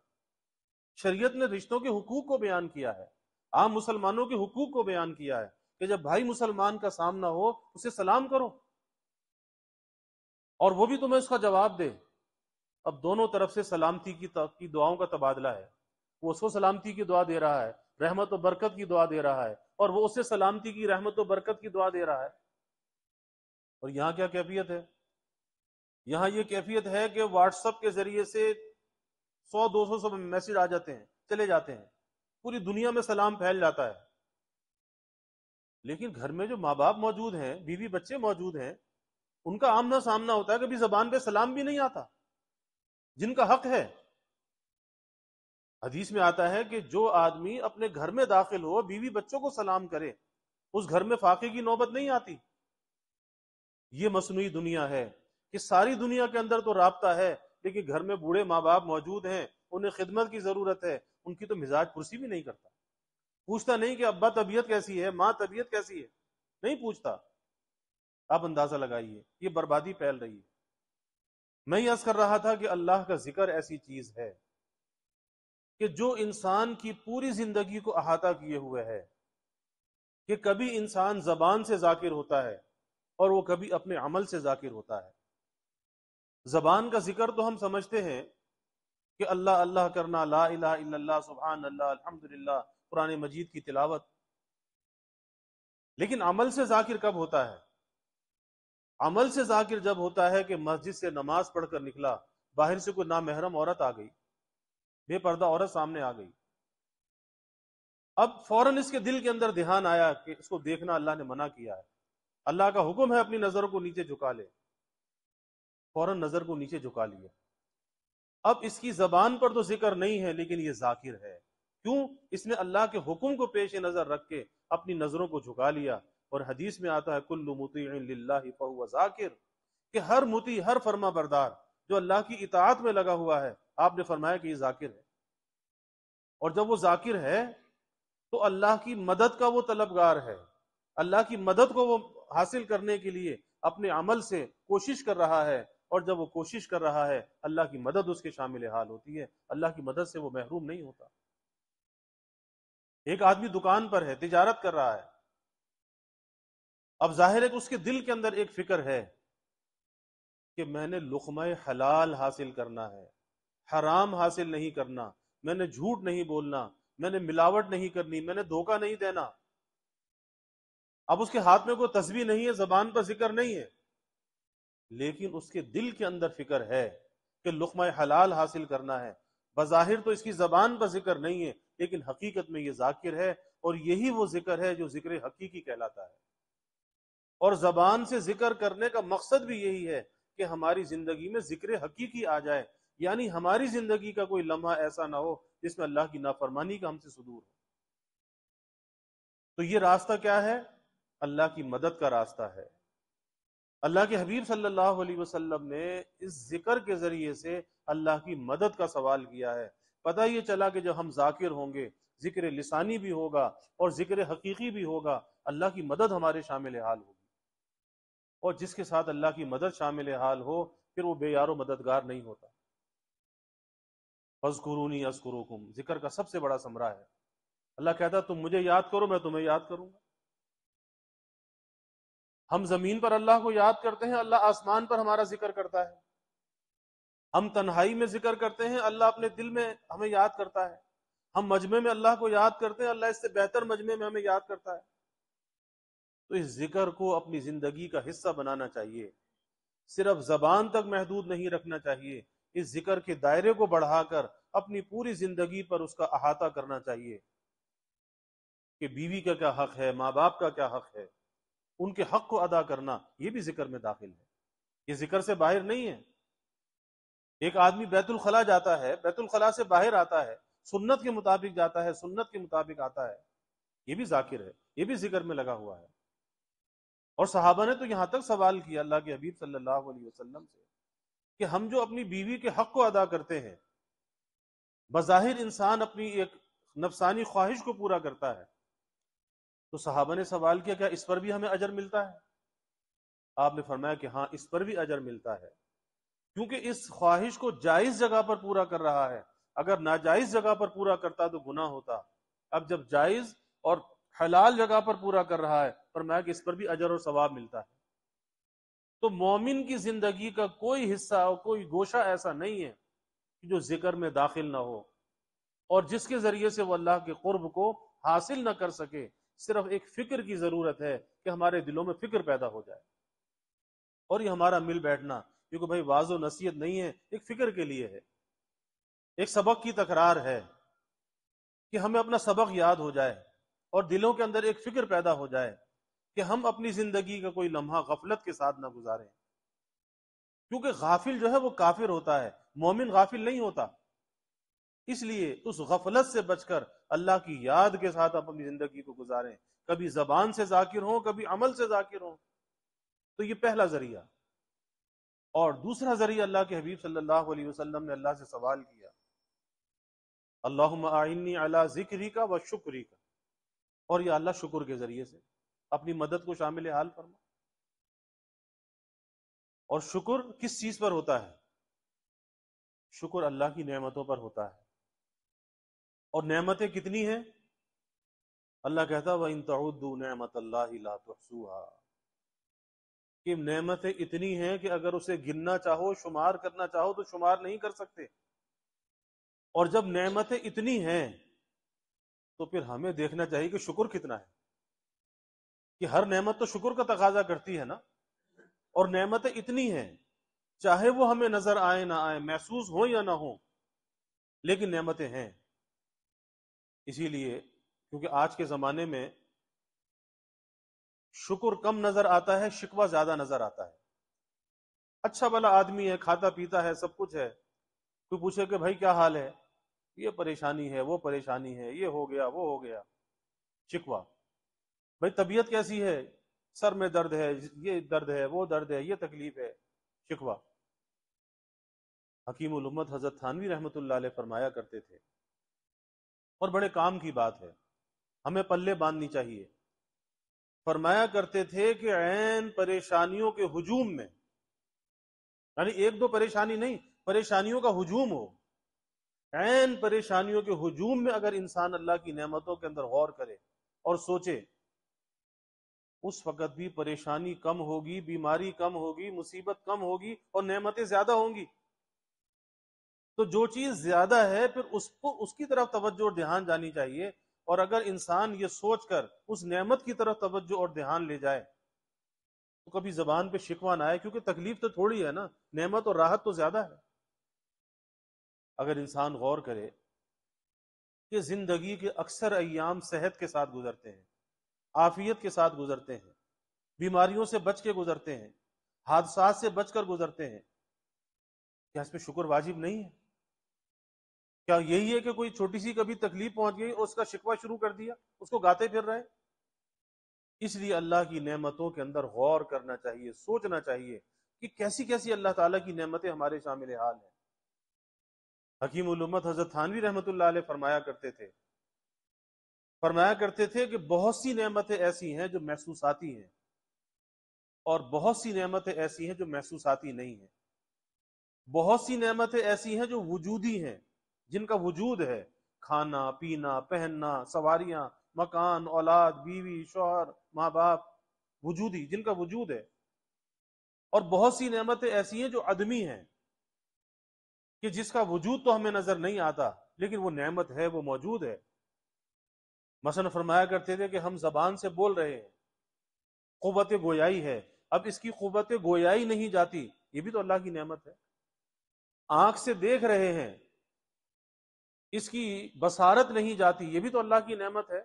شریعت نے رشتوں کے حقوق کو بیان کیا ہے، عام مسلمانوں کے حقوق کو بیان کیا ہے کہ جب بھائی مسلمان کا سامنا ہو اسے سلام کرو اور وہ بھی تمہیں اس کا جواب دے۔ اب دونوں طرف سے سلامتی کی دعاؤں کا تبادلہ ہے، وہ اس کو سلامتی کی دعا دے رہا ہے، رحمت و برکت کی دعا دے رہا ہے، اور وہ اسے سلامتی کی، رحمت و برکت کی دعا دے رہا ہے۔ اور یہاں کیا کیفیت ہے؟ یہاں یہ کیفیت ہے کہ واٹس ایپ کے ذریعے سے 100-200 میسج آ جاتے ہیں، چلے جاتے ہیں، پوری دنیا میں سلام پھیل جاتا ہے۔ لیکن گھر میں جو ماں باپ موجود ہیں، بیوی بچے موجود ہیں، ان کا آمنا سامنا ہوتا ہے، کبھی زبان پہ سلام بھی نہیں آتا، جن کا حق ہے۔ حدیث میں آتا ہے کہ جو آدمی اپنے گھر میں داخل ہو بیوی بچوں کو سلام کرے، اس گھر میں فاقے کی نوبت نہیں آتی۔ یہ مصنوعی دنیا ہے کہ ساری دنیا کے اندر تو رابطہ ہے، لیکن گھر میں بوڑھے ماں باپ موجود ہیں، انہیں خدمت کی ضرورت ہے، ان کی تو مزاج پرسی بھی نہیں کرتا، پوچھتا نہیں کہ ابا طبیعت کیسی ہے، ماں طبیعت کیسی ہے، نہیں پوچھتا۔ آپ اندازہ لگائیے، یہ بربادی پھیل رہی ہے۔ میں یہ عرض کر رہا تھا کہ اللہ کا ذکر ایسی چیز ہے کہ جو انسان کی پوری زندگی کو احاطہ کیے ہوئے ہے، کہ کبھی انسان زبان سے ذاکر ہوتا ہے اور وہ کبھی اپنے عمل سے ذاکر ہوتا ہے۔ زبان کا ذکر تو ہم سمجھتے ہیں کہ اللہ اللہ کرنا، لا الہ الا اللہ، سبحان اللہ، الحمدللہ، قرآن مجید کی تلاوت، لیکن عمل سے ذاکر کب ہوتا ہے؟ عمل سے ذاکر جب ہوتا ہے کہ مسجد سے نماز پڑھ کر نکلا، باہر سے کوئی نامحرم عورت آ گئی، بے پردہ عورت سامنے آ گئی، اب فوراً اس کے دل کے اندر دھیان آیا کہ اس کو دیکھنا اللہ نے منع کیا ہے، اللہ کا حکم ہے اپنی نظر کو نیچے جھکا لے، فوراً نظر کو نیچے جھکا لیا۔ اب اس کی زبان پر تو ذکر نہیں ہے لیکن یہ ذاکر ہے، کیوں؟ اس نے اللہ کے حکم کو پیش نظر رکھ کے اپنی نظروں کو جھکا لیا۔ اور حدیث میں آتا ہے کل مطیع للہ فہو ذاکر، کہ ہر مطیع، ہر فرما بردار جو اللہ کی اطاعت میں لگا ہوا ہے، آپ نے فرمایا کہ یہ ذاکر ہے۔ اور جب وہ ذاکر ہے تو اللہ کی مدد کا وہ طلبگار ہے، اللہ کی مدد کو وہ حاصل کرنے کے لیے اپنے عمل سے کوشش کر رہا ہے، اور جب وہ کوشش کر رہا ہے اللہ کی مدد اس کے شامل حال ہوتی ہے، اللہ کی مدد سے وہ محروم نہیں ہوتا۔ ایک آدمی دکان پر ہے، تجارت کر رہا ہے، اب ظاہر ہے کہ اس کے دل کے اندر ایک فکر ہے کہ میں نے لقمہ حلال حاصل کرنا ہے، حرام حاصل نہیں کرنا، میں نے جھوٹ نہیں بولنا، میں نے ملاوٹ نہیں کرنی، میں نے دھوکہ نہیں دینا۔ اب اس کے ہاتھ میں کوئی تسبیح نہیں ہے، زبان پر ذکر نہیں ہے، لیکن اس کے دل کے اندر فکر ہے کہ لقمہ حلال حاصل کرنا ہے۔ بظاہر تو اس کی زبان پر ذکر نہیں ہے، لیکن حقیقت میں یہ ذاکر ہے، اور یہی وہ ذکر ہے جو ذکر حقیقی کہلاتا ہے۔ اور زبان سے ذکر کرنے کا مقصد بھی یہی ہے کہ ہماری زندگی میں ذکر حقیقی آ جائے، یعنی ہماری زندگی کا کوئی لمحہ ایسا نہ ہو جس میں اللہ کی نافرمانی کا ہم سے صدور ہو۔ تو یہ راستہ کیا ہے؟ اللہ کی مدد کا راستہ ہے۔ اللہ کے حبیب صلی اللہ علیہ وسلم نے اس ذکر کے ذریعے سے اللہ کی مدد کا سوال کیا ہے۔ پتہ یہ چلا کہ جب ہم ذاکر ہوں گے، ذکر لسانی بھی ہوگا اور ذکر حقیقی بھی ہوگا، اللہ کی مدد ہمارے شامل حال ہوگی۔ اور جس کے ساتھ اللہ کی مدد شامل حال ہو، پھر وہ بے یار و مددگار نہیں ہوتا۔ فاذکرونی اذکرکم، ذکر کا سب سے بڑا ثمرہ ہے۔ اللہ کہتا ہے تم مجھے یاد کرو، میں تمہیں یاد کروں گا۔ ہم زمین پر اللہ کو یاد کرتے ہیں، اللہ آسمان پر ہمارا ذکر کرتا ہے۔ ہم تنہائی میں ذکر کرتے ہیں، اللہ اپنے دل میں ہمیں یاد کرتا ہے۔ ہم مجمع میں اللہ کو یاد کرتے ہیں، اللہ اس سے بہتر مجمع میں ہمیں یاد کرتا ہے۔ تو اس ذکر کو اپنی زندگی کا حصہ بنانا چاہیے، صرف زبان تک محدود نہیں رکھنا چاہیے، اس ذکر کے دائرے کو بڑھا کر اپنی پوری زندگی پر اس کا احاطہ کرنا چاہیے کہ بیوی کا کیا حق ہے، ماں باپ کا کیا حق ہے، ان کے حق کو ادا کرنا، یہ بھی ذکر میں داخل ہے، یہ ذکر سے باہر نہیں ہے۔ ایک آدمی بیت الخلاء جاتا ہے، بیت الخلاء سے باہر آتا ہے، سنت کے مطابق جاتا ہے، سنت کے مطابق آتا ہے، یہ بھی ذاکر ہے، یہ بھی ذکر میں لگا ہوا ہے۔ اور صحابہ نے تو یہاں تک سوال کیا اللہ کے حبیب صلی اللہ علیہ وسلم سے کہ ہم جو اپنی بیوی کے حق کو ادا کرتے ہیں، بظاہر انسان اپنی ایک نفسانی خواہش کو پورا کرتا ہے، تو صحابہ نے سوال کیا کیا اس پر بھی ہمیں اجر ملتا ہے؟ آپ نے فرمایا کہ ہاں، اس پر بھی اجر ملتا ہے، کیونکہ اس خواہش کو جائز جگہ پر پورا کر رہا ہے۔ اگر ناجائز جگہ پر پورا کرتا تو گناہ ہوتا۔ اب جب جائز اور حلال جگہ پر پورا کر رہا ہے، فرمایا کہ اس پر بھی اجر اور ثواب ملتا ہے۔ تو مومن کی زندگی کا کوئی حصہ اور کوئی گوشہ ایسا نہیں ہے کہ جو ذکر میں داخل نہ ہو، اور جس کے ذریعے سے وہ اللہ کے قرب کو حاصل نہ کر سکے۔ صرف ایک فکر کی ضرورت ہے کہ ہمارے دلوں میں فکر پیدا ہو جائے، اور یہ ہمارا مل بیٹھنا، کیونکہ بھائی واعظ و نصیحت نہیں ہے، ایک فکر کے لیے ہے، ایک سبق کی تکرار ہے کہ ہمیں اپنا سبق یاد ہو جائے اور دلوں کے اندر ایک فکر پیدا ہو جائے کہ ہم اپنی زندگی کا کوئی لمحہ غفلت کے ساتھ نہ گزاریں، کیونکہ غافل جو ہے وہ کافر ہوتا ہے، مومن غافل نہیں ہوتا۔ اس لیے اس غفلت سے بچ کر اللہ کی یاد کے ساتھ اپنی زندگی کو گزاریں، کبھی زبان سے ذاکر ہوں، کبھی عمل سے ذاکر ہوں۔ تو یہ پہلا ذریعہ۔ اور دوسرا ذریعہ، اللہ کے حبیب صلی اللہ علیہ وسلم نے اللہ سے سوال کیا، اللہم اعنی علی ذکرک و شکرک، اور یا اللہ شکر کے ذریعے سے اپنی مدد کو شامل حال فرما۔ اور شکر کس چیز پر ہوتا ہے؟ شکر اللہ کی نعمتوں پر ہوتا ہے۔ اور نعمتیں کتنی ہیں؟ اللہ کہتا ہے وَإِن تَعُدُّوا نِعْمَتَ اللَّهِ لَا تُحْصُوهَا، کہ نعمتیں اتنی ہیں کہ اگر اسے گننا چاہو، شمار کرنا چاہو تو شمار نہیں کر سکتے۔ اور جب نعمتیں اتنی ہیں تو پھر ہمیں دیکھنا چاہیے کہ شکر کتنا ہے، کہ ہر نعمت تو شکر کا تقاضا کرتی ہے نا۔ اور نعمتیں اتنی ہیں، چاہے وہ ہمیں نظر آئے نہ آئے، محسوس ہوں یا نہ ہوں، لیکن نعمتیں ہیں۔ اسی لیے کیونکہ آج کے زمانے میں شکر کم نظر آتا ہے، شکوہ زیادہ نظر آتا ہے۔ اچھا بھلا آدمی ہے، کھاتا پیتا ہے، سب کچھ ہے، کوئی پوچھے کہ بھائی کیا حال ہے، یہ پریشانی ہے، وہ پریشانی ہے، یہ ہو گیا، وہ ہو گیا، شکوہ۔ بھائی طبیعت کیسی ہے، سر میں درد ہے، یہ درد ہے، وہ درد ہے، یہ تکلیف ہے، شکوہ۔ حکیم الامت حضرت تھانوی رحمۃ اللہ علیہ فرمایا کرتے تھے، اور بڑے کام کی بات ہے، ہمیں پلے باندھنی چاہیے۔ فرمایا کرتے تھے کہ عین پریشانیوں کے ہجوم میں، یعنی ایک دو پریشانی نہیں، پریشانیوں کا ہجوم ہو، عین پریشانیوں کے ہجوم میں اگر انسان اللہ کی نعمتوں کے اندر غور کرے اور سوچے، اس وقت بھی پریشانی کم ہوگی، بیماری کم ہوگی، مصیبت کم ہوگی، اور نعمتیں زیادہ ہوں گی۔ تو جو چیز زیادہ ہے پھر اس کی طرف توجہ اور دھیان جانی چاہیے۔ اور اگر انسان یہ سوچ کر اس نعمت کی طرف توجہ اور دھیان لے جائے تو کبھی زبان پہ شکوہ نہ آئے، کیونکہ تکلیف تو تھوڑی ہے نا، نعمت اور راحت تو زیادہ ہے۔ اگر انسان غور کرے کہ زندگی کے اکثر ایام صحت کے ساتھ گزرتے ہیں، عافیت کے ساتھ گزرتے ہیں، بیماریوں سے بچ کے گزرتے ہیں، حادثات سے بچ کر گزرتے ہیں، کیا اس پہ شکر واجب نہیں ہے؟ کیا یہی ہے کہ کوئی چھوٹی سی کبھی تکلیف پہنچ گئی اور اس کا شکوہ شروع کر دیا، اس کو گاتے پھر رہے؟ اس لیے اللہ کی نعمتوں کے اندر غور کرنا چاہیے، سوچنا چاہیے کہ کیسی کیسی اللہ تعالیٰ کی نعمتیں ہمارے شامل حال ہیں۔ حکیم الامت حضرت تھانوی رحمۃ اللہ علیہ فرمایا کرتے تھے کہ بہت سی نعمتیں ایسی ہیں جو محسوساتی ہیں، اور بہت سی نعمتیں ایسی ہیں جو محسوساتی نہیں ہیں۔ بہت سی نعمتیں ایسی ہیں جو وجودی ہیں، جن کا وجود ہے، کھانا پینا پہننا، سواریاں، مکان، اولاد، بیوی، شوہر، ماں باپ، وجودی، جن کا وجود ہے۔ اور بہت سی نعمتیں ایسی ہیں جو عدمی ہیں، کہ جس کا وجود تو ہمیں نظر نہیں آتا لیکن وہ نعمت ہے، وہ موجود ہے۔ مثلا فرمایا کرتے تھے کہ ہم زبان سے بول رہے ہیں، قوت گویائی ہے، اب اس کی قوت گویائی نہیں جاتی، یہ بھی تو اللہ کی نعمت ہے۔ آنکھ سے دیکھ رہے ہیں، اس کی بصارت نہیں جاتی، یہ بھی تو اللہ کی نعمت ہے۔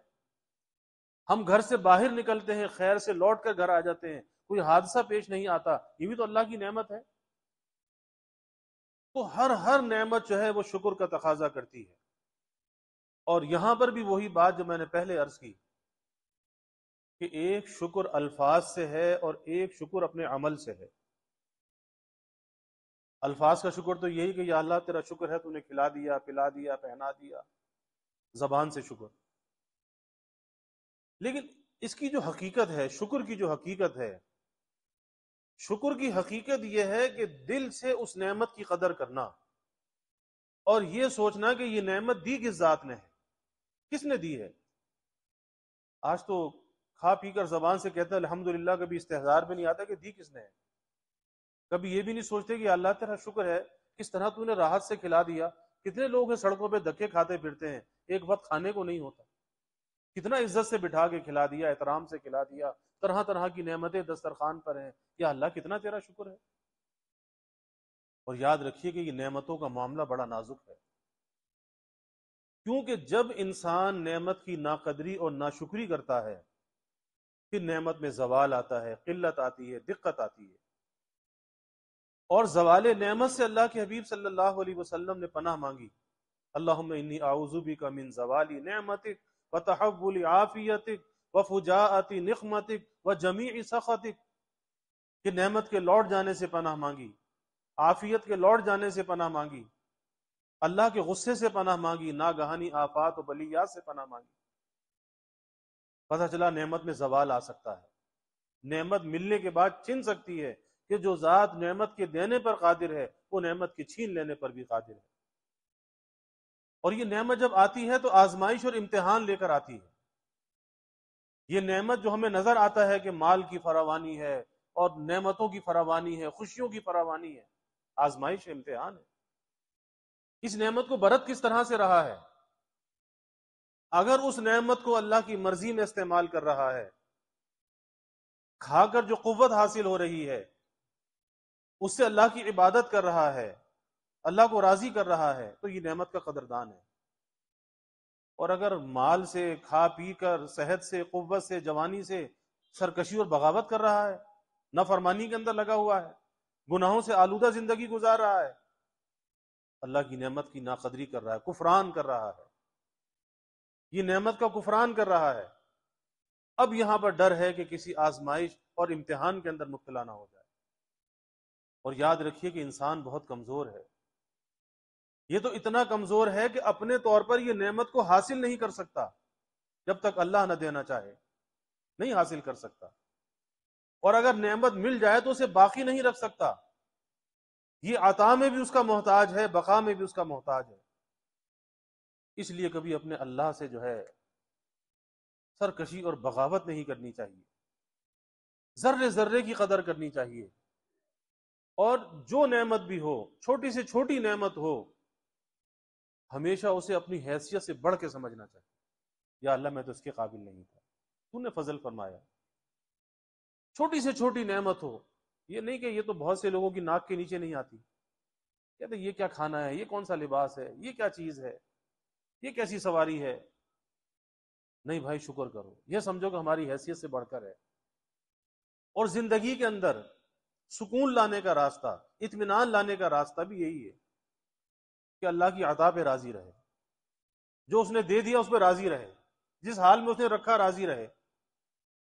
ہم گھر سے باہر نکلتے ہیں، خیر سے لوٹ کر گھر آ جاتے ہیں، کوئی حادثہ پیش نہیں آتا، یہ بھی تو اللہ کی نعمت ہے۔ تو ہر نعمت جو ہے وہ شکر کا تقاضا کرتی ہے۔ اور یہاں پر بھی وہی بات جو میں نے پہلے عرض کی کہ ایک شکر الفاظ سے ہے اور ایک شکر اپنے عمل سے ہے۔ الفاظ کا شکر تو یہی کہ یا اللہ تیرا شکر ہے تو نے کھلا دیا، پلا دیا، پہنا دیا، زبان سے شکر۔ لیکن اس کی جو حقیقت ہے، شکر کی جو حقیقت ہے، شکر کی حقیقت یہ ہے کہ دل سے اس نعمت کی قدر کرنا، اور یہ سوچنا کہ یہ نعمت دی کس ذات نے ہے، کس نے دی ہے۔ آج تو کھا پی کر زبان سے کہتا ہے الحمدللہ، کبھی استحضار میں نہیں آتا کہ دی کس نے ہے۔ کبھی یہ بھی نہیں سوچتے کہ اللہ تیرا شکر ہے، کس طرح تو نے راحت سے کھلا دیا۔ کتنے لوگ ہیں سڑکوں پہ دھکے کھاتے پھرتے ہیں، ایک وقت کھانے کو نہیں ہوتا، کتنا عزت سے بٹھا کے کھلا دیا، احترام سے کھلا دیا، طرح طرح کی نعمتیں دسترخوان پر ہیں، یا اللہ کتنا تیرا شکر ہے۔ اور یاد رکھیے کہ یہ نعمتوں کا معاملہ بڑا نازک ہے، کیونکہ جب انسان نعمت کی ناقدری اور ناشکری کرتا ہے، پھر نعمت میں زوال آتا ہے، قلت آتی ہے، دقت آتی ہے۔ اور زوال نعمت سے اللہ کے حبیب صلی اللہ علیہ وسلم نے پناہ مانگی، اللہم انی اعوذ بک من زوال نعمتک وتحول عافیتک وفجاءت نقمتک وجمیع سخطک، کہ نعمت کے لوٹ جانے سے پناہ مانگی، عافیت کے لوٹ جانے سے پناہ مانگی، اللہ کے غصے سے پناہ مانگی، ناگہانی آفات و بلیات سے پناہ مانگی۔ پتہ چلا نعمت میں زوال آ سکتا ہے، نعمت ملنے کے بعد چھن سکتی ہے، کہ جو ذات نعمت کے دینے پر قادر ہے وہ نعمت کے چھین لینے پر بھی قادر ہے۔ اور یہ نعمت جب آتی ہے تو آزمائش اور امتحان لے کر آتی ہے۔ یہ نعمت جو ہمیں نظر آتا ہے کہ مال کی فراوانی ہے اور نعمتوں کی فراوانی ہے، خوشیوں کی فراوانی ہے، آزمائش امتحان ہے۔ اس نعمت کو برت کس طرح سے رہا ہے؟ اگر اس نعمت کو اللہ کی مرضی میں استعمال کر رہا ہے، کھا کر جو قوت حاصل ہو رہی ہے اس سے اللہ کی عبادت کر رہا ہے، اللہ کو راضی کر رہا ہے، تو یہ نعمت کا قدردان ہے۔ اور اگر مال سے، کھا پی کر، صحت سے، قوت سے، جوانی سے سرکشی اور بغاوت کر رہا ہے، نافرمانی کے اندر لگا ہوا ہے، گناہوں سے آلودہ زندگی گزار رہا ہے، اللہ کی نعمت کی ناقدری کر رہا ہے، کفران کر رہا ہے، یہ نعمت کا کفران کر رہا ہے، اب یہاں پر ڈر ہے کہ کسی آزمائش اور امتحان کے اندر مبتلا نہ ہو جائے۔ اور یاد رکھیے کہ انسان بہت کمزور ہے، یہ تو اتنا کمزور ہے کہ اپنے طور پر یہ نعمت کو حاصل نہیں کر سکتا، جب تک اللہ نہ دینا چاہے نہیں حاصل کر سکتا، اور اگر نعمت مل جائے تو اسے باقی نہیں رکھ سکتا، یہ عطا میں بھی اس کا محتاج ہے، بقا میں بھی اس کا محتاج ہے۔ اس لیے کبھی اپنے اللہ سے جو ہے سرکشی اور بغاوت نہیں کرنی چاہیے، ذرے ذرے کی قدر کرنی چاہیے، اور جو نعمت بھی ہو، چھوٹی سے چھوٹی نعمت ہو، ہمیشہ اسے اپنی حیثیت سے بڑھ کے سمجھنا چاہیے۔ یا اللہ میں تو اس کے قابل نہیں تھا، تو نے فضل فرمایا۔ چھوٹی سے چھوٹی نعمت ہو، یہ نہیں کہ یہ تو بہت سے لوگوں کی ناک کے نیچے نہیں آتی، کہتے یہ کیا کھانا ہے، یہ کون سا لباس ہے، یہ کیا چیز ہے، یہ کیسی سواری ہے۔ نہیں بھائی، شکر کرو، یہ سمجھو کہ ہماری حیثیت سے بڑھ کر ہے۔ اور زندگی کے اندر سکون لانے کا راستہ، اطمینان لانے کا راستہ بھی یہی ہے کہ اللہ کی عطا پہ راضی رہے، جو اس نے دے دیا اس پہ راضی رہے، جس حال میں اس نے رکھا راضی رہے۔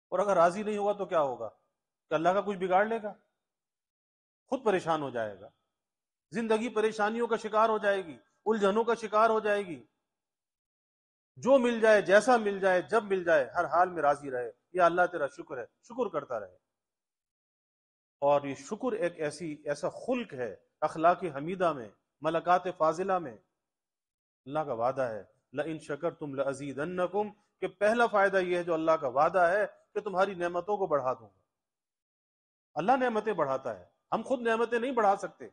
اور اگر راضی نہیں ہوگا تو کیا ہوگا؟ کہ اللہ کا کچھ بگاڑ لے گا، خود پریشان ہو جائے گا، زندگی پریشانیوں کا شکار ہو جائے گی، الجھنوں کا شکار ہو جائے گی۔ جو مل جائے، جیسا مل جائے، جب مل جائے، ہر حال میں راضی رہے، یا اللہ تیرا شکر ہے، شکر کرتا رہے۔ اور یہ شکر ایک ایسا خلق ہے اخلاق حمیدہ میں، ملکات فاضلہ میں۔ اللہ کا وعدہ ہے لَإِن شَكَرْتُمْ لَأَزِيدَنَّكُمْ، کہ پہلا فائدہ یہ ہے جو اللہ کا وعدہ ہے کہ تمہاری نعمتوں کو بڑھا دوں گا۔ اللہ نعمتیں بڑھاتا ہے، ہم خود نعمتیں نہیں بڑھا سکتے،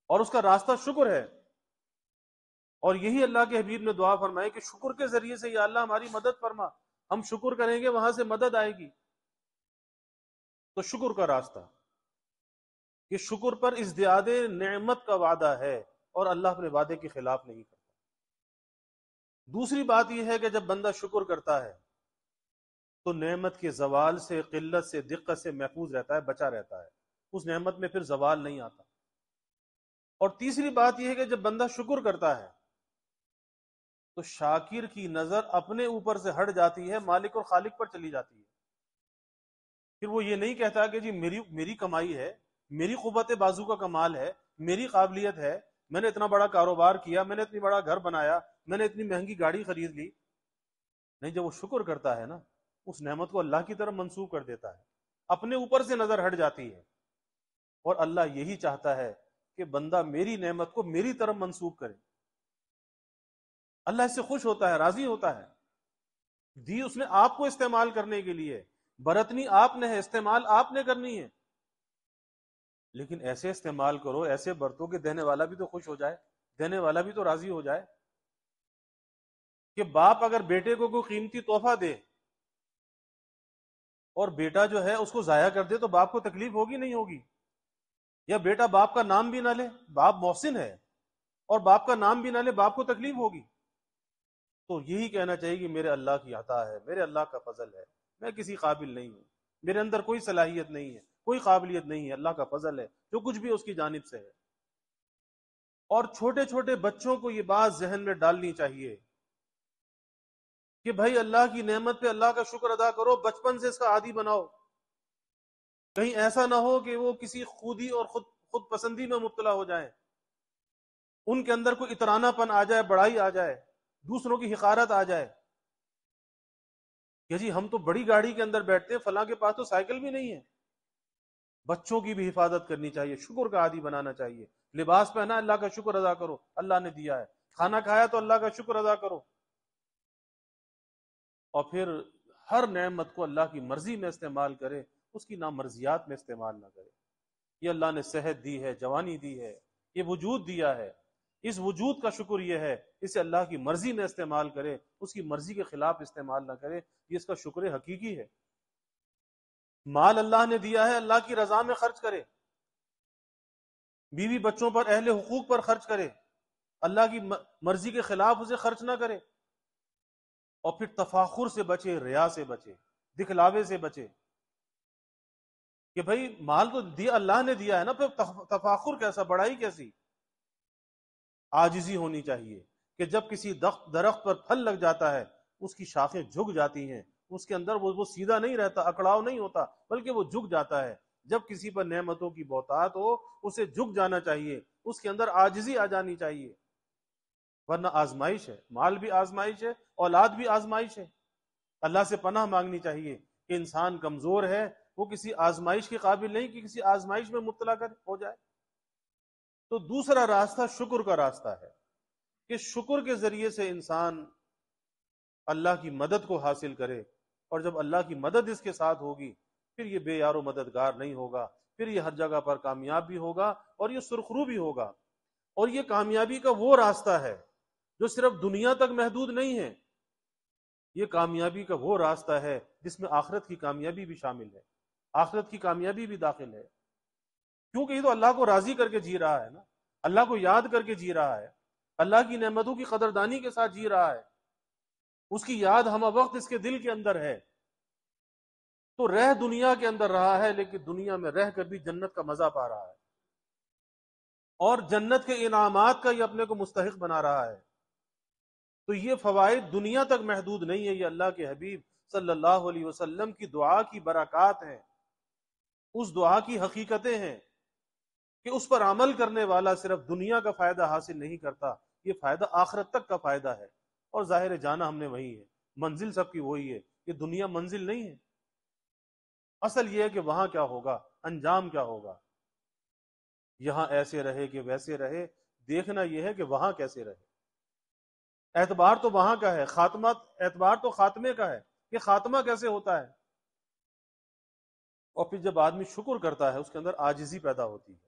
اور اس کا راستہ شکر ہے۔ اور یہی اللہ کے حبیب نے دعا فرمائی کہ شکر کے ذریعے سے یا اللہ ہماری مدد فرما، ہم شکر کریں گے وہاں سے مدد آئے گی۔ تو شکر کا راستہ، کہ شکر پر ازدیاد نعمت کا وعدہ ہے، اور اللہ اپنے وعدے کے خلاف نہیں کرتا۔ دوسری بات یہ ہے کہ جب بندہ شکر کرتا ہے تو نعمت کے زوال سے، قلت سے، دقت سے محفوظ رہتا ہے، بچا رہتا ہے، اس نعمت میں پھر زوال نہیں آتا۔ اور تیسری بات یہ ہے کہ جب بندہ شکر کرتا ہے تو شاکر کی نظر اپنے اوپر سے ہٹ جاتی ہے، مالک اور خالق پر چلی جاتی ہے۔ پھر وہ یہ نہیں کہتا کہ جی میری کمائی ہے، میری قوت بازو کا کمال ہے، میری قابلیت ہے، میں نے اتنا بڑا کاروبار کیا، میں نے اتنی بڑا گھر بنایا، میں نے اتنی مہنگی گاڑی خرید لی۔ نہیں، جب وہ شکر کرتا ہے نا، اس نعمت کو اللہ کی طرف منسوب کر دیتا ہے، اپنے اوپر سے نظر ہٹ جاتی ہے۔ اور اللہ یہی چاہتا ہے کہ بندہ میری نعمت کو میری طرف منسوب کرے۔ اللہ اس سے خوش ہوتا ہے، راضی ہوتا ہے۔ دی اس نے آپ کو استعمال کرنے کے لیے، برتنی آپ نے ہے، استعمال آپ نے کرنی ہے، لیکن ایسے استعمال کرو، ایسے برتو کہ دینے والا بھی تو خوش ہو جائے، دینے والا بھی تو راضی ہو جائے۔ کہ باپ اگر بیٹے کو کوئی قیمتی تحفہ دے اور بیٹا جو ہے اس کو ضائع کر دے تو باپ کو تکلیف ہوگی نہیں ہوگی؟ یا بیٹا باپ کا نام بھی نہ لے، باپ محسن ہے اور باپ کا نام بھی نہ لے، باپ کو تکلیف ہوگی؟ تو یہی کہنا چاہیے کہ میرے اللہ کی عطا ہے، میرے اللہ کا فضل ہے، میں کسی قابل نہیں ہوں، میرے اندر کوئی صلاحیت نہیں ہے، کوئی قابلیت نہیں ہے، اللہ کا فضل ہے، جو کچھ بھی اس کی جانب سے ہے۔ اور چھوٹے چھوٹے بچوں کو یہ بات ذہن میں ڈالنی چاہیے کہ بھائی اللہ کی نعمت پہ اللہ کا شکر ادا کرو، بچپن سے اس کا عادی بناؤ۔ کہیں ایسا نہ ہو کہ وہ کسی خودی اور خود پسندی میں مبتلا ہو جائیں، ان کے اندر کوئی اترانا پن آ جائے، بڑائی آ جائے، دوسروں کی حقارت آ جائے کہ جی ہم تو بڑی گاڑی کے اندر بیٹھتے ہیں، فلاں کے پاس تو سائیکل بھی نہیں ہے۔ بچوں کی بھی حفاظت کرنی چاہیے، شکر کا عادی بنانا چاہیے۔ لباس پہنا، اللہ کا شکر ادا کرو، اللہ نے دیا ہے۔ کھانا کھایا تو اللہ کا شکر ادا کرو۔ اور پھر ہر نعمت کو اللہ کی مرضی میں استعمال کرے، اس کی نامرضیات میں استعمال نہ کرے۔ یہ اللہ نے صحت دی ہے، جوانی دی ہے، یہ وجود دیا ہے، اس وجود کا شکر یہ ہے، اسے اللہ کی مرضی میں استعمال کرے، اس کی مرضی کے خلاف استعمال نہ کرے، یہ اس کا شکر حقیقی ہے۔ مال اللہ نے دیا ہے، اللہ کی رضا میں خرچ کرے، بیوی بچوں پر، اہل حقوق پر خرچ کرے، اللہ کی مرضی کے خلاف اسے خرچ نہ کرے۔ اور پھر تفاخر سے بچے، ریا سے بچے، دکھلاوے سے بچے کہ بھئی مال تو دیا اللہ نے دیا ہے نا، پھر تفاخر کیسا، بڑائی کیسی؟ عاجزی ہونی چاہیے کہ جب کسی درخت پر پھل لگ جاتا ہے، اس کی شاخیں جھک جاتی ہیں، اس کے اندر وہ سیدھا نہیں رہتا، اکڑاؤ نہیں ہوتا، بلکہ وہ جھک جاتا ہے۔ جب کسی پر نعمتوں کی بہتات ہو، اسے جھک جانا چاہیے، اس کے اندر عاجزی آ جانی چاہیے، ورنہ آزمائش ہے، مال بھی آزمائش ہے، اولاد بھی آزمائش ہے۔ اللہ سے پناہ مانگنی چاہیے کہ انسان کمزور ہے، وہ کسی آزمائش کے قابل نہیں کہ کسی آزمائش میں مبتلا ہو جائے۔ تو دوسرا راستہ شکر کا راستہ ہے کہ شکر کے ذریعے سے انسان اللہ کی مدد کو حاصل کرے، اور جب اللہ کی مدد اس کے ساتھ ہوگی پھر یہ بے یار و مددگار نہیں ہوگا، پھر یہ ہر جگہ پر کامیاب بھی ہوگا اور یہ سرخرو بھی ہوگا۔ اور یہ کامیابی کا وہ راستہ ہے جو صرف دنیا تک محدود نہیں ہے، یہ کامیابی کا وہ راستہ ہے جس میں آخرت کی کامیابی بھی شامل ہے، آخرت کی کامیابی بھی داخل ہے، کیونکہ یہ تو اللہ کو راضی کر کے جی رہا ہے نا، اللہ کو یاد کر کے جی رہا ہے، اللہ کی نعمتوں کی قدردانی کے ساتھ جی رہا ہے، اس کی یاد ہمہ وقت اس کے دل کے اندر ہے۔ تو رہ دنیا کے اندر رہا ہے، لیکن دنیا میں رہ کر بھی جنت کا مزہ پا رہا ہے، اور جنت کے انعامات کا یہ اپنے کو مستحق بنا رہا ہے۔ تو یہ فوائد دنیا تک محدود نہیں ہے، یہ اللہ کے حبیب صلی اللہ علیہ وسلم کی دعا کی برکات ہیں، اس دعا کی حقیقتیں ہیں کہ اس پر عمل کرنے والا صرف دنیا کا فائدہ حاصل نہیں کرتا، یہ فائدہ آخرت تک کا فائدہ ہے، اور ظاہر جانا ہم نے وہی ہے، منزل سب کی وہی ہے، یہ دنیا منزل نہیں ہے۔ اصل یہ ہے کہ وہاں کیا ہوگا، انجام کیا ہوگا۔ یہاں ایسے رہے کہ ویسے رہے، دیکھنا یہ ہے کہ وہاں کیسے رہے۔ اعتبار تو وہاں کا ہے، خاتمہ اعتبار تو خاتمے کا ہے کہ خاتمہ کیسے ہوتا ہے۔ اور پھر جب آدمی شکر کرتا ہے اس کے اندر عاجزی پیدا ہوتی ہے۔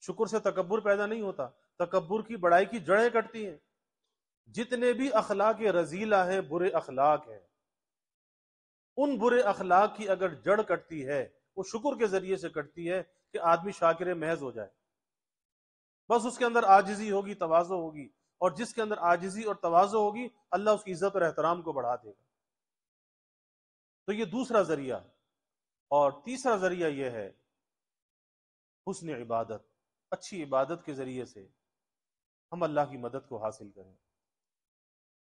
شکر سے تکبر پیدا نہیں ہوتا، تکبر کی بڑائی کی جڑیں کٹتی ہیں۔ جتنے بھی اخلاق رذیلہ ہیں، برے اخلاق ہیں، ان برے اخلاق کی اگر جڑ کٹتی ہے، وہ شکر کے ذریعے سے کٹتی ہے کہ آدمی شاکر محض ہو جائے۔ بس اس کے اندر عاجزی ہوگی، تواضع ہوگی، اور جس کے اندر عاجزی اور تواضع ہوگی اللہ اس کی عزت اور احترام کو بڑھا دے گا۔ تو یہ دوسرا ذریعہ۔ اور تیسرا ذریعہ یہ ہے حسن عبادت، اچھی عبادت کے ذریعے سے ہم اللہ کی مدد کو حاصل کریں۔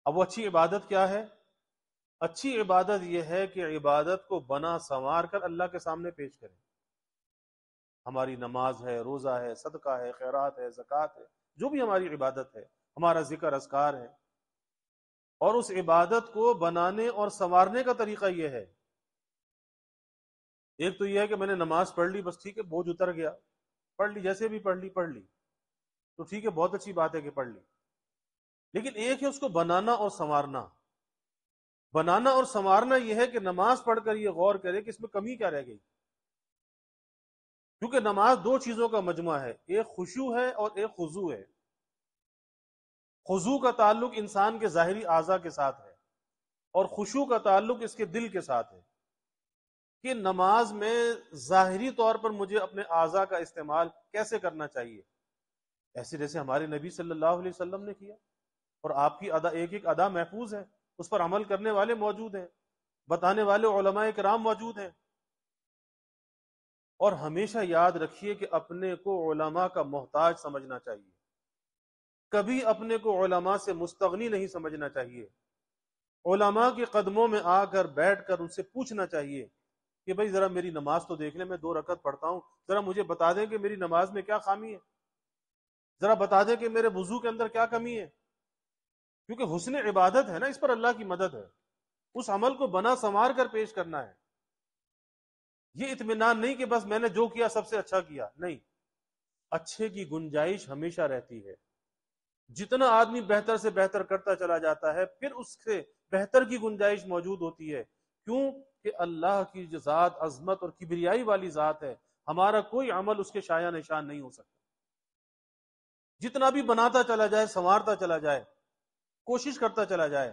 اب وہ اچھی عبادت کیا ہے؟ اچھی عبادت یہ ہے کہ عبادت کو بنا سنوار کر اللہ کے سامنے پیش کریں۔ ہماری نماز ہے، روزہ ہے، صدقہ ہے، خیرات ہے، زکوٰۃ ہے، جو بھی ہماری عبادت ہے، ہمارا ذکر اذکار ہے، اور اس عبادت کو بنانے اور سنوارنے کا طریقہ یہ ہے۔ ایک تو یہ ہے کہ میں نے نماز پڑھ لی، بس ٹھیک ہے، بوجھ اتر گیا، پڑھ لی، جیسے بھی پڑھ لی تو ٹھیک ہے، بہت اچھی بات ہے کہ پڑھ لی۔ لیکن ایک ہے اس کو بنانا اور سنوارنا۔ بنانا اور سنوارنا یہ ہے کہ نماز پڑھ کر یہ غور کرے کہ اس میں کمی کیا رہ گئی، کیونکہ نماز دو چیزوں کا مجموعہ ہے، ایک خشوع ہے اور ایک خضوع ہے۔ خضوع کا تعلق انسان کے ظاہری اعضاء کے ساتھ ہے، اور خشوع کا تعلق اس کے دل کے ساتھ ہے، کہ نماز میں ظاہری طور پر مجھے اپنے اعضاء کا استعمال کیسے کرنا چاہیے، ایسے جیسے ہمارے نبی صلی اللہ علیہ وسلم نے کیا، اور آپ کی ادا، ایک ایک ادا محفوظ ہے، اس پر عمل کرنے والے موجود ہیں، بتانے والے علماء کرام موجود ہیں۔ اور ہمیشہ یاد رکھیے کہ اپنے کو علماء کا محتاج سمجھنا چاہیے، کبھی اپنے کو علماء سے مستغنی نہیں سمجھنا چاہیے۔ علماء کے قدموں میں آ کر بیٹھ کر ان سے پوچھنا چاہیے کہ بھائی ذرا میری نماز تو دیکھ لیں، میں 2 رکعت پڑھتا ہوں، ذرا مجھے بتا دیں کہ میری نماز میں کیا خامی ہے، ذرا بتا دیں کہ میرے وضو کے اندر کیا کمی ہے، کیونکہ حسن عبادت ہے نا، اس پر اللہ کی مدد ہے، اس عمل کو بنا سنوار کر پیش کرنا ہے۔ یہ اطمینان نہیں کہ بس میں نے جو کیا سب سے اچھا کیا، نہیں، اچھے کی گنجائش ہمیشہ رہتی ہے۔ جتنا آدمی بہتر سے بہتر کرتا چلا جاتا ہے، پھر اس سے بہتر کی گنجائش موجود ہوتی ہے۔ کیوں کہ اللہ کی جو ذات عظمت اور کبریائی والی ذات ہے، ہمارا کوئی عمل اس کے شایع نشان نہیں ہو سکتا۔ جتنا بھی بناتا چلا جائے، سنوارتا چلا جائے، کوشش کرتا چلا جائے،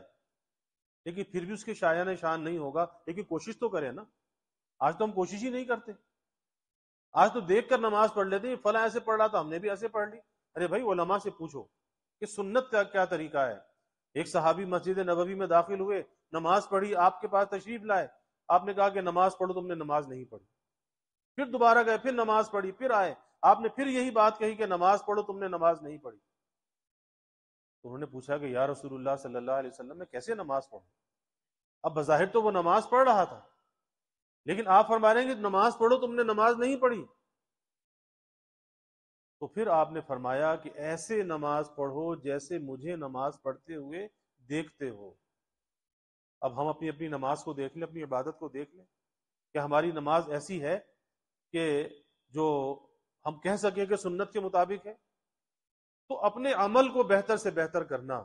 لیکن پھر بھی اس کے شایع نشان نہیں ہوگا۔ لیکن کوشش تو کرے نا۔ آج تو ہم کوشش ہی نہیں کرتے، آج تو دیکھ کر نماز پڑھ لیتے ہیں، فلاں ایسے پڑھ رہا تھا ہم نے بھی ایسے پڑھ لی۔ ارے بھائی علماء سے پوچھو کہ سنت کا کیا طریقہ ہے۔ ایک صحابی مسجد نبوی میں داخل ہوئے، نماز پڑھی، آپ کے پاس تشریف لائے، آپ نے کہا کہ نماز پڑھو، تم نے نماز نہیں پڑھی۔ پھر دوبارہ گئے، پھر نماز پڑھی، پھر آئے، آپ نے پھر یہی بات کہی کہ نماز پڑھو، تم نے نماز نہیں پڑھی۔ تو انہوں نے پوچھا کہ یا رسول اللہ صلی اللہ علیہ وسلم، میں کیسے نماز پڑھوں؟ اب بظاہر تو وہ نماز پڑھ رہا تھا، لیکن آپ فرما رہے ہیں کہ نماز پڑھو، تم نے نماز نہیں پڑھی۔ تو پھر آپ نے فرمایا کہ ایسے نماز پڑھو جیسے مجھے نماز پڑھتے ہوئے دیکھتے ہو۔ اب ہم اپنی اپنی نماز کو دیکھ لیں، اپنی عبادت کو دیکھ لیں کہ ہماری نماز ایسی ہے کہ جو ہم کہہ سکیں کہ سنت کے مطابق ہے۔ تو اپنے عمل کو بہتر سے بہتر کرنا،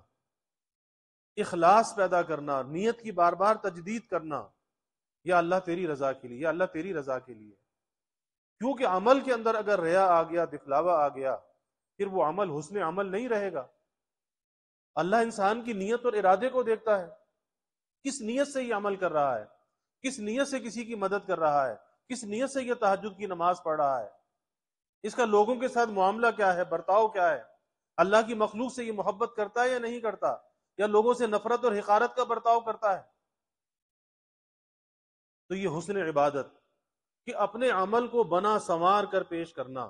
اخلاص پیدا کرنا، نیت کی بار بار تجدید کرنا، یا اللہ تیری رضا کے لیے، یا اللہ تیری رضا کے لیے۔ کیونکہ عمل کے اندر اگر ریا آ گیا، دکھلاوا آ گیا، پھر وہ عمل حسن عمل نہیں رہے گا۔ اللہ انسان کی نیت اور ارادے کو دیکھتا ہے، کس نیت سے یہ عمل کر رہا ہے، کس نیت سے کسی کی مدد کر رہا ہے، کس نیت سے یہ تہجد کی نماز پڑھ رہا ہے، اس کا لوگوں کے ساتھ معاملہ کیا ہے، برتاؤ کیا ہے، اللہ کی مخلوق سے یہ محبت کرتا ہے یا نہیں کرتا، یا لوگوں سے نفرت اور حقارت کا برتاؤ کرتا ہے۔ تو یہ حسن عبادت کہ اپنے عمل کو بنا سنوار کر پیش کرنا.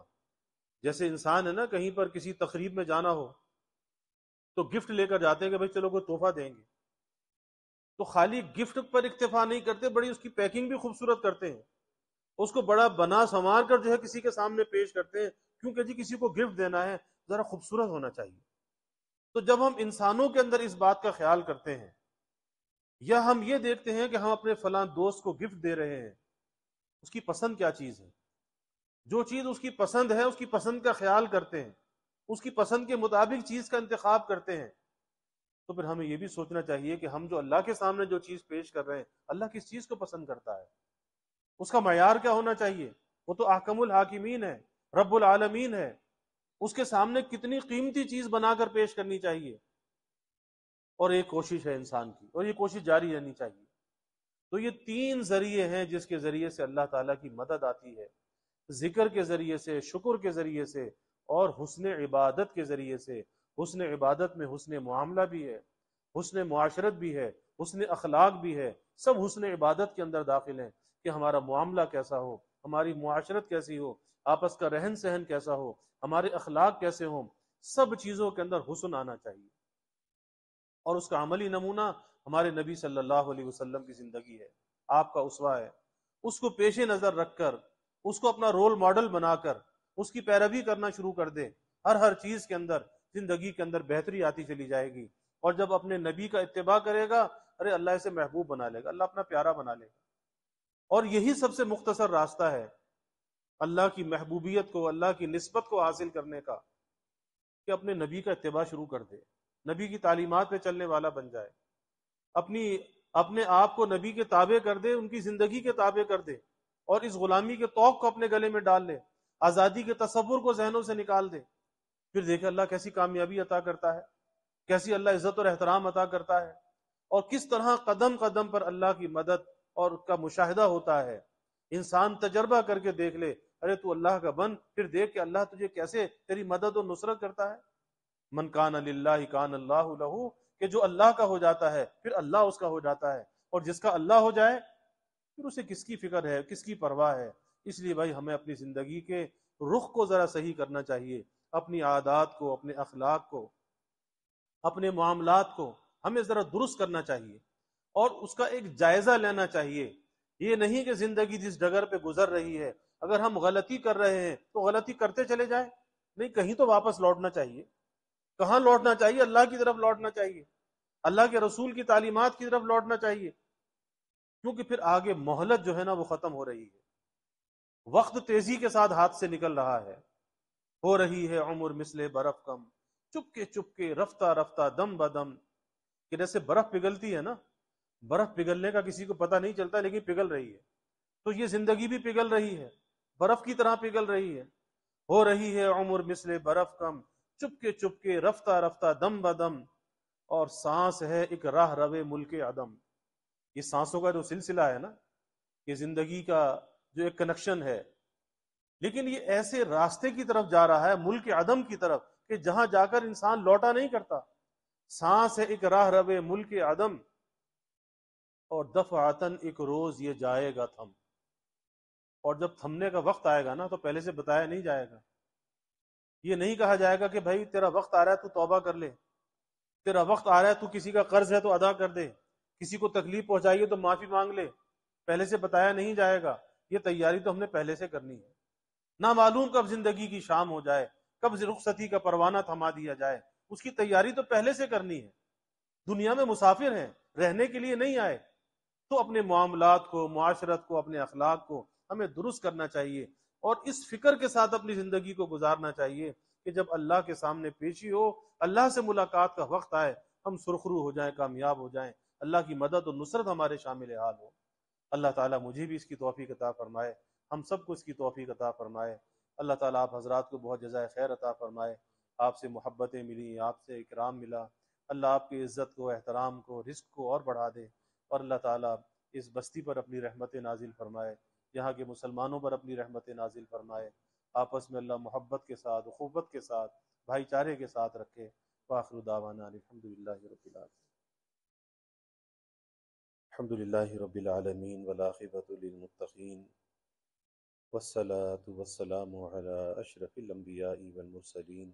جیسے انسان ہے نا، کہیں پر کسی تقریب میں جانا ہو تو گفٹ لے کر جاتے ہیں کہ بھائی چلو کوئی تحفہ دیں گے، تو خالی گفٹ پر اکتفا نہیں کرتے، بڑی اس کی پیکنگ بھی خوبصورت کرتے ہیں، اس کو بڑا بنا سنوار کر جو ہے کسی کے سامنے پیش کرتے ہیں، کیونکہ جی کسی کو گفٹ دینا ہے ذرا خوبصورت ہونا چاہیے. تو جب ہم انسانوں کے اندر اس بات کا خیال کرتے ہیں، یا ہم یہ دیکھتے ہیں کہ ہم اپنے فلاں دوست کو گفٹ دے رہے ہیں، اس کی پسند کیا چیز ہے، جو چیز اس کی پسند ہے اس کی پسند کا خیال کرتے ہیں، اس کی پسند کے مطابق چیز کا انتخاب کرتے ہیں، تو پھر ہمیں یہ بھی سوچنا چاہیے کہ ہم جو اللہ کے سامنے جو چیز پیش کر رہے ہیں، اللہ کس چیز کو پسند کرتا ہے، اس کا معیار کیا ہونا چاہیے. وہ تو احکم الحاکمین ہے، رب العالمین ہے، اس کے سامنے کتنی قیمتی چیز بنا کر پیش کرنی چاہیے. اور ایک کوشش ہے انسان کی، اور یہ کوشش جاری رہنی چاہیے. تو یہ 3 ذریعے ہیں جس کے ذریعے سے اللہ تعالیٰ کی مدد آتی ہے، ذکر کے ذریعے سے، شکر کے ذریعے سے، اور حسن عبادت کے ذریعے سے. حسن عبادت میں حسن معاملہ بھی ہے، حسن معاشرت بھی ہے، حسن اخلاق بھی ہے، سب حسن عبادت کے اندر داخل ہیں کہ ہمارا معاملہ کیسا ہو، ہماری معاشرت کیسی ہو، آپس کا رہن سہن کیسا ہو، ہمارے اخلاق کیسے ہوں، سب چیزوں کے اندر حسن آنا چاہیے. اور اس کا عملی نمونہ ہمارے نبی صلی اللہ علیہ وسلم کی زندگی ہے، آپ کا اسوہ ہے. اس کو پیش نظر رکھ کر، اس کو اپنا رول ماڈل بنا کر اس کی پیروی کرنا شروع کر دے، ہر چیز کے اندر، زندگی کے اندر بہتری آتی چلی جائے گی. اور جب اپنے نبی کا اتباع کرے گا، ارے اللہ اسے محبوب بنا لے گا، اللہ اپنا پیارا بنا لے گا. اور یہی سب سے مختصر راستہ ہے اللہ کی محبوبیت کو، اللہ کی نسبت کو حاصل کرنے کا، کہ اپنے نبی کا اتباع شروع کر دے، نبی کی تعلیمات پہ چلنے والا بن جائے، اپنے آپ کو نبی کے تابع کر دے، ان کی زندگی کے تابع کر دے، اور اس غلامی کے طوق کو اپنے گلے میں ڈال لے، آزادی کے تصور کو ذہنوں سے نکال دے. پھر دیکھے اللہ کیسی کامیابی عطا کرتا ہے، کیسی اللہ عزت اور احترام عطا کرتا ہے، اور کس طرح قدم قدم پر اللہ کی مدد اور اس کا مشاہدہ ہوتا ہے. انسان تجربہ کر کے دیکھ لے، ارے تو اللہ کا بن، پھر دیکھ کہ اللہ تجھے کیسے تیری مدد اور نصرت کرتا ہے. من کان للہ کان اللہ لہ، کہ جو اللہ کا ہو جاتا ہے پھر اللہ اس کا ہو جاتا ہے، اور جس کا اللہ ہو جائے پھر اسے کس کی فکر ہے، کس کی پرواہ ہے. اس لیے بھائی ہمیں اپنی زندگی کے رخ کو ذرا صحیح کرنا چاہیے، اپنی عادات کو، اپنے اخلاق کو، اپنے معاملات کو ہمیں ذرا درست کرنا چاہیے، اور اس کا ایک جائزہ لینا چاہیے. یہ نہیں کہ زندگی جس ڈگر پہ گزر رہی ہے، اگر ہم غلطی کر رہے ہیں تو غلطی کرتے چلے جائیں، نہیں، کہیں تو واپس لوٹنا چاہیے. کہاں لوٹنا چاہیے؟ اللہ کی طرف لوٹنا چاہیے، اللہ کے رسول کی تعلیمات کی طرف لوٹنا چاہیے. کیونکہ پھر آگے مہلت جو ہے نا وہ ختم ہو رہی ہے، وقت تیزی کے ساتھ ہاتھ سے نکل رہا ہے، ہو رہی ہے عمر مثل برف کم، چپ کے رفتہ رفتہ دم بدم. کہ جیسے برف پگھلتی ہے نا، برف پگھلنے کا کسی کو پتہ نہیں چلتا لیکن پگھل رہی ہے، تو یہ زندگی بھی پگھل رہی ہے، برف کی طرح پگھل رہی ہے. ہو رہی ہے عمر مثل برف کم، چپ کے رفتہ رفتہ دم بدم، اور سانس ہے ایک راہ روے ملک عدم. یہ سانسوں کا جو سلسلہ ہے نا، یہ زندگی کا جو ایک کنیکشن ہے، لیکن یہ ایسے راستے کی طرف جا رہا ہے، ملک عدم کی طرف، کہ جہاں جا کر انسان لوٹا نہیں کرتا. سانس ہے ایک راہ روے ملک عدم، اور دفعتاً ایک روز یہ جائے گا تھم. اور جب تھمنے کا وقت آئے گا نا تو پہلے سے بتایا نہیں جائے گا. یہ نہیں کہا جائے گا کہ بھائی تیرا وقت آ رہا ہے تو توبہ کر لے، تیرا وقت آ رہا ہے تو کسی کا قرض ہے تو ادا کر دے، کسی کو تکلیف پہنچائیے تو معافی مانگ لے. پہلے سے بتایا نہیں جائے گا. یہ تیاری تو ہم نے پہلے سے کرنی ہے. نہ معلوم کب زندگی کی شام ہو جائے، کب رخصتی کا پروانہ تھما دیا جائے، اس کی تیاری تو پہلے سے کرنی ہے. دنیا میں مسافر ہیں، رہنے کے لیے نہیں آئے. تو اپنے معاملات کو، معاشرت کو، اپنے اخلاق کو ہمیں درست کرنا چاہیے، اور اس فکر کے ساتھ اپنی زندگی کو گزارنا چاہیے کہ جب اللہ کے سامنے پیشی ہو، اللہ سے ملاقات کا وقت آئے، ہم سرخرو ہو جائیں، کامیاب ہو جائیں، اللہ کی مدد اور نصرت ہمارے شامل حال ہو. اللہ تعالیٰ مجھے بھی اس کی توفیق عطا فرمائے، ہم سب کو اس کی توفیق عطا فرمائے. اللہ تعالیٰ آپ حضرات کو بہت جزائے خیر عطا فرمائے. آپ سے محبتیں ملی، آپ سے اکرام ملا. اللہ آپ کی عزت کو، احترام کو، رزق کو اور بڑھا دے. اور اللہ تعالیٰ اس بستی پر اپنی رحمت نازل فرمائے، یہاں کے مسلمانوں پر اپنی رحمت نازل فرمائے. آپس میں اللہ محبت کے ساتھ، اخوت کے ساتھ، بھائی چارے کے ساتھ رکھے. وآخر دعوانا الحمدللہ رب العالمین. الحمد للہ رب العالمین والعاقبۃ للمتقین والصلاة والسلام علی اشرف الانبیاء والمرسلین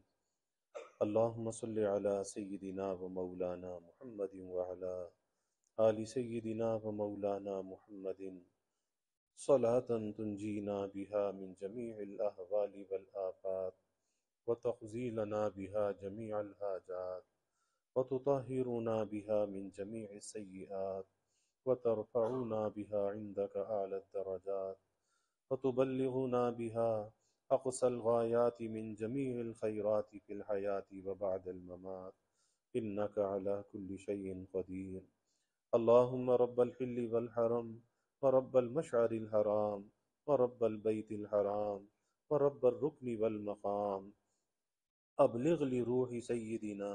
اللہم صل علی سیدنا و مولانا محمد وعلی آل سیدنا و مولانا محمد صلاة تنجینا بها من جمیع الاحوال والآفات وتقضی لنا بها جمیع الحاجات وتطهرنا بها من جميع السيئات وترفعنا بها عندك أعلى الدرجات وتبلغنا بها أقصى الغايات من جميع الخيرات في الحياة وبعد الممات إنك على كل شيء قدير اللهم رب الحل والحرم ورب المشعر الحرام ورب البيت الحرام ورب الركن والمقام أبلغ لروح سيدنا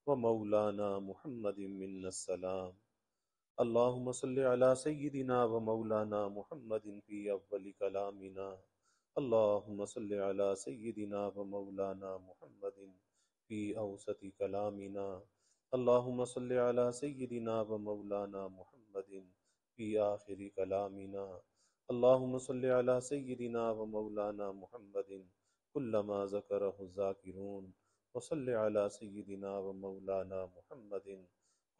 ومولانا محمد منا السلام اللهم صل على سيدنا ومولانا محمد في أول كلامنا اللهم صل على سيدنا ومولانا محمد في أوسط كلامنا اللهم صل على سيدنا ومولانا محمد في آخر كلامنا اللهم صل على سيدنا ومولانا محمد كلما ذكره الذاكرون وصل على سيدنا ومولانا محمد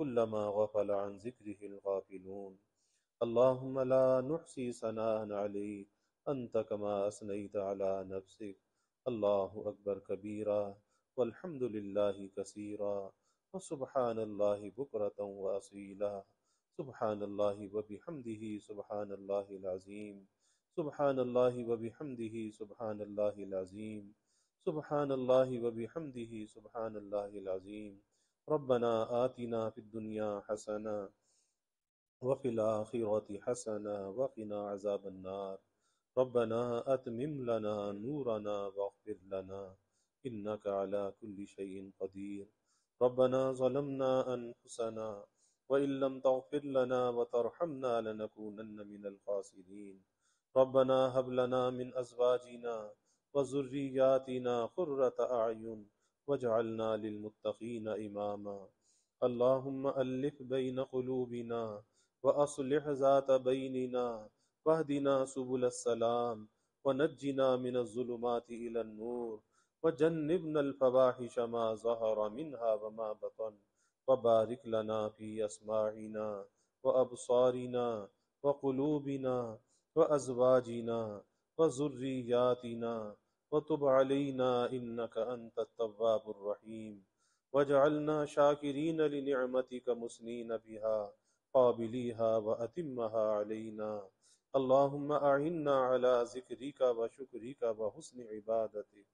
كلما غفل عن ذكره الغافلون اللهم لا نحصي ثناء عليك أنت كما أثنيت على نفسك الله أكبر كبيرا والحمد لله كثيرا وسبحان الله بكرة وأصيلا سبحان الله وبحمده سبحان الله العظيم سبحان الله وبحمده سبحان الله العظيم سبحان الله وبحمده سبحان الله العظيم ربنا آتنا في الدنيا حسنة وفي الآخرة حسنة وقنا عذاب النار ربنا أتمم لنا نورنا واغفر لنا إنك على كل شيء قدير ربنا ظلمنا أنفسنا وإن لم تغفر لنا وترحمنا لنكونن من الخاسرين ربنا هب لنا من أزواجنا وذرياتنا قرة أعين واجعلنا للمتقين إماما اللهم ألف بين قلوبنا وأصلح ذات بيننا واهدنا سبل السلام ونجنا من الظلمات إلى النور وجنبنا الفواحش ما ظهر منها وما بطن وبارك لنا في أسماعنا وأبصارنا وقلوبنا وأزواجنا وذرياتنا وتب علينا إنك أنت التواب الرحيم واجعلنا شاكرين لنعمتك مثنين بها قابليها وأتمها علينا اللهم أعنا على ذكرك وشكرك وحسن عبادتك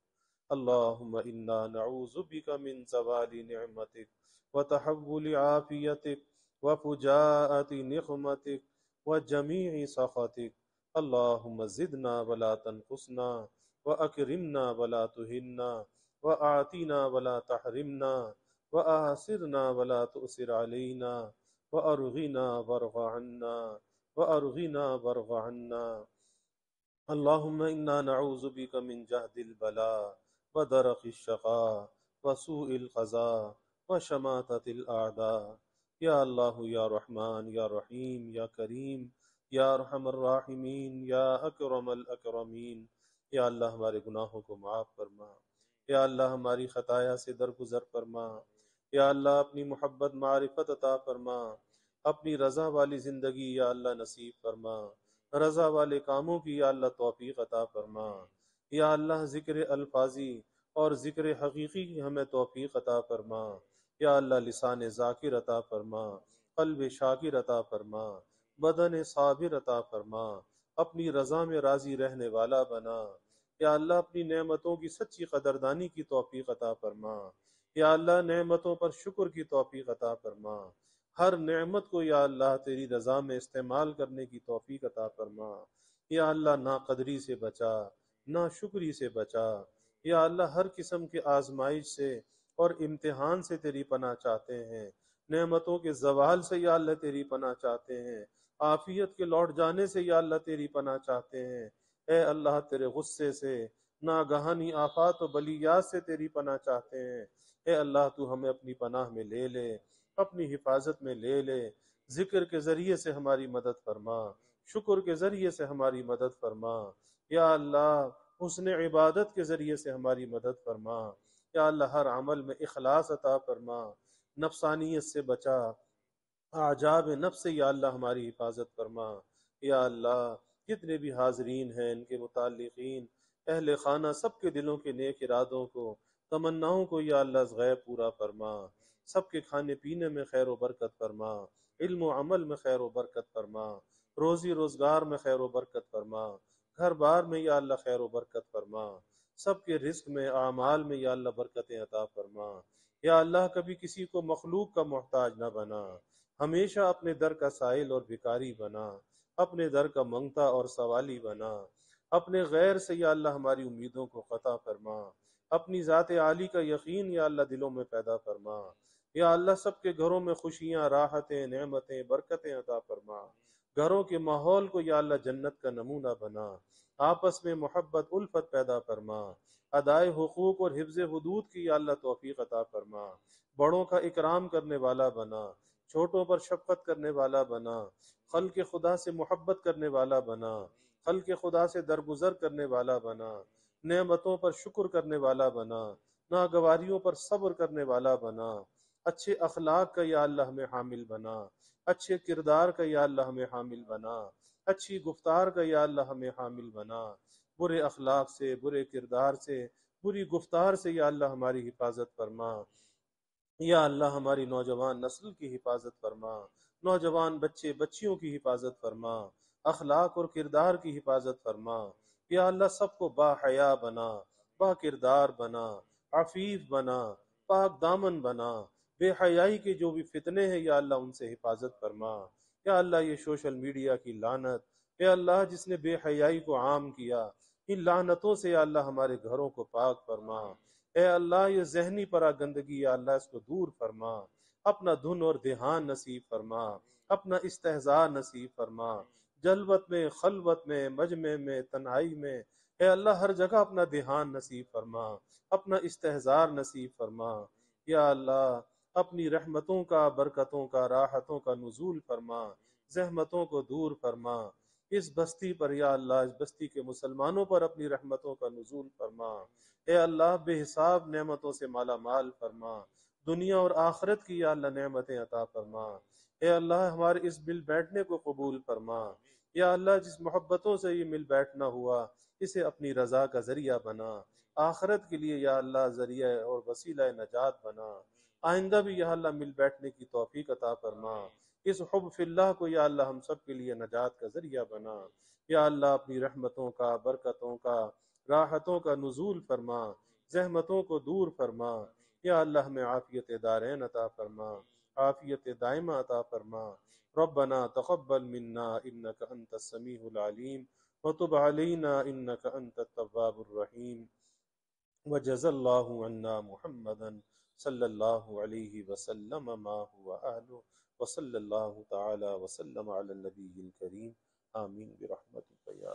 اللهم إنا نعوذ بك من زوال نعمتك وتحول عافيتك وفجاءة نقمتك وجميع سخطك اللهم زدنا ولا تنقصنا وأكرمنا ولا تهنا وأعطنا ولا تحرمنا وآثرنا ولا تؤثر علينا وأرغنا وارغ عنا وأرغنا وارغ عنا اللهم إنا نعوذ بك من جهد البلاء ودرك الشقاء وسوء القضاء وشماتة الأعداء یا اللہ یا رحمان یا رحیم یا کریم یا ارحم الراحمین یا اکرم الاکرمین یا اللہ ہمارے گناہوں کو معاف فرما، یا اللہ ہماری خطایا سے درگزر فرما، یا اللہ اپنی محبت معرفت عطا فرما، اپنی رضا والی زندگی یا اللہ نصیب فرما، رضا والے کاموں کی یا اللہ توفیق عطا فرما، یا اللہ ذکر الفاظی اور ذکر حقیقی کی ہمیں توفیق عطا فرما، یا اللہ لسان ذاکر عطا فرما، قلب شاکر عطا فرما، بدن صابر عطا فرما، اپنی رضا میں راضی رہنے والا بنا، یا اللہ اپنی نعمتوں کی سچی قدردانی کی توفیق عطا فرما، یا اللہ نعمتوں پر شکر کی توفیق عطا فرما، ہر نعمت کو یا اللہ تیری رضا میں استعمال کرنے کی توفیق عطا فرما، یا اللہ نا قدری سے بچا، نا شکری سے بچا، یا اللہ ہر قسم کے آزمائش سے اور امتحان سے تیری پناہ چاہتے ہیں، نعمتوں کے زوال سے یا اللہ تیری پناہ چاہتے ہیں، عافیت کے لوٹ جانے سے یا اللہ تیری پناہ چاہتے ہیں، اے اللہ تیرے غصے سے، ناگہانی آفات و بلیات سے تیری پناہ چاہتے ہیں، اے اللہ تو ہمیں اپنی پناہ میں لے لے، اپنی حفاظت میں لے لے، ذکر کے ذریعے سے ہماری مدد فرما، شکر کے ذریعے سے ہماری مدد فرما، یا اللہ حسن عبادت کے ذریعے سے ہماری مدد فرما، یا اللہ ہر عمل میں اخلاص عطا فرما، نفسانیت سے بچا، اعجاب نفس سے یا اللہ ہماری حفاظت فرما، یا اللہ جتنے بھی حاضرین ہیں ان کے متعلقین اہل خانہ سب کے دلوں کے نیک ارادوں کو تمناؤں کو یا اللہ از غیب پورا فرما، سب کے کھانے پینے میں خیر و برکت فرما، علم و عمل میں خیر و برکت فرما، روزی روزگار میں خیر و برکت فرما، گھر بار میں یا اللہ خیر و برکت فرما، سب کے رزق میں اعمال میں یا اللہ برکتیں عطا فرما، یا اللہ کبھی کسی کو مخلوق کا محتاج نہ بنا، ہمیشہ اپنے در کا سائل اور بھکاری بنا، اپنے در کا منگتا اور سوالی بنا، اپنے غیر سے یا اللہ ہماری امیدوں کو قطع فرما، اپنی ذات عالی کا یقین یا اللہ دلوں میں پیدا فرما، یا اللہ سب کے گھروں میں خوشیاں، راحتیں، نعمتیں، برکتیں عطا فرما، گھروں کے ماحول کو یا اللہ جنت کا نمونہ بنا، آپس میں محبت الفت پیدا فرما، ادائے حقوق اور حفظ حدود کی یا اللہ توفیق عطا فرما، بڑوں کا اکرام کرنے والا بنا، چھوٹوں پر شفقت کرنے والا بنا، خلق خدا سے محبت کرنے والا بنا، خلق خدا سے درگزر کرنے والا بنا، نعمتوں پر شکر کرنے والا بنا، ناگواریوں پر صبر کرنے والا بنا، اچھے اخلاق کا یا اللہ ہمیں حامل بنا، اچھے کردار کا یا اللہ ہمیں حامل بنا، اچھی گفتار کا یا اللہ ہمیں حامل بنا، برے اخلاق سے، برے کردار سے، بری گفتار سے یا اللہ ہماری حفاظت فرما، یا اللہ ہماری نوجوان نسل کی حفاظت فرما، نوجوان بچے بچیوں کی حفاظت فرما، اخلاق اور کردار کی حفاظت فرما، یا اللہ سب کو با حیا بنا، با کردار بنا، عفیف بنا، پاک دامن بنا، بے حیائی کے جو بھی فتنے ہیں یا اللہ ان سے حفاظت فرما، یا اللہ یہ سوشل میڈیا کی لعنت، یا اللہ جس نے بے حیائی کو عام کیا، ان لعنتوں سے یا اللہ ہمارے گھروں کو پاک فرما، اے اللہ یہ ذہنی پرا گندگی یا اللہ اس کو دور فرما، اپنا دھن اور دھیان نصیب فرما، اپنا استہزاء نصیب فرما، جلوت میں، خلوت میں، مجمع میں، تنہائی میں، اے اللہ ہر جگہ اپنا دھیان نصیب فرما، اپنا استہزار نصیب فرما، یا اللہ اپنی رحمتوں کا، برکتوں کا، راحتوں کا نزول فرما، زحمتوں کو دور فرما، اس بستی پر یا اللہ اس بستی کے مسلمانوں پر اپنی رحمتوں کا نزول فرما، اے اللہ بے حساب نعمتوں سے مالا مال فرما، دنیا اور آخرت کی یا اللہ نعمتیں عطا فرما، اے اللہ ہمارے اس مل بیٹھنے کو قبول فرما، یا اللہ جس محبتوں سے یہ مل بیٹھنا ہوا اسے اپنی رضا کا ذریعہ بنا، آخرت کے لیے یا اللہ ذریعہ اور وسیلہ نجات بنا، آئندہ بھی یا اللہ مل بیٹھنے کی توفیق عطا فرما، اس حب فی اللہ کو یا اللہ ہم سب کے لیے نجات کا ذریعہ بنا، یا اللہ اپنی رحمتوں کا، برکتوں کا، راحتوں کا نزول فرما، زحمتوں کو دور فرما، یا اللہ ہمیں عافیت دارین عطا فرما، عافیت دائمہ عطا فرما، ربنا تقبل منا انك انت السمیع العلیم وتب علینا انك انت التواب الرحیم، وجزا اللہ عنا محمدا صلی اللہ علیہ وسلم ما هو اہلہ، وصلی اللہ تعالی وسلم علی النبی الکریم، آمین برحمتک یا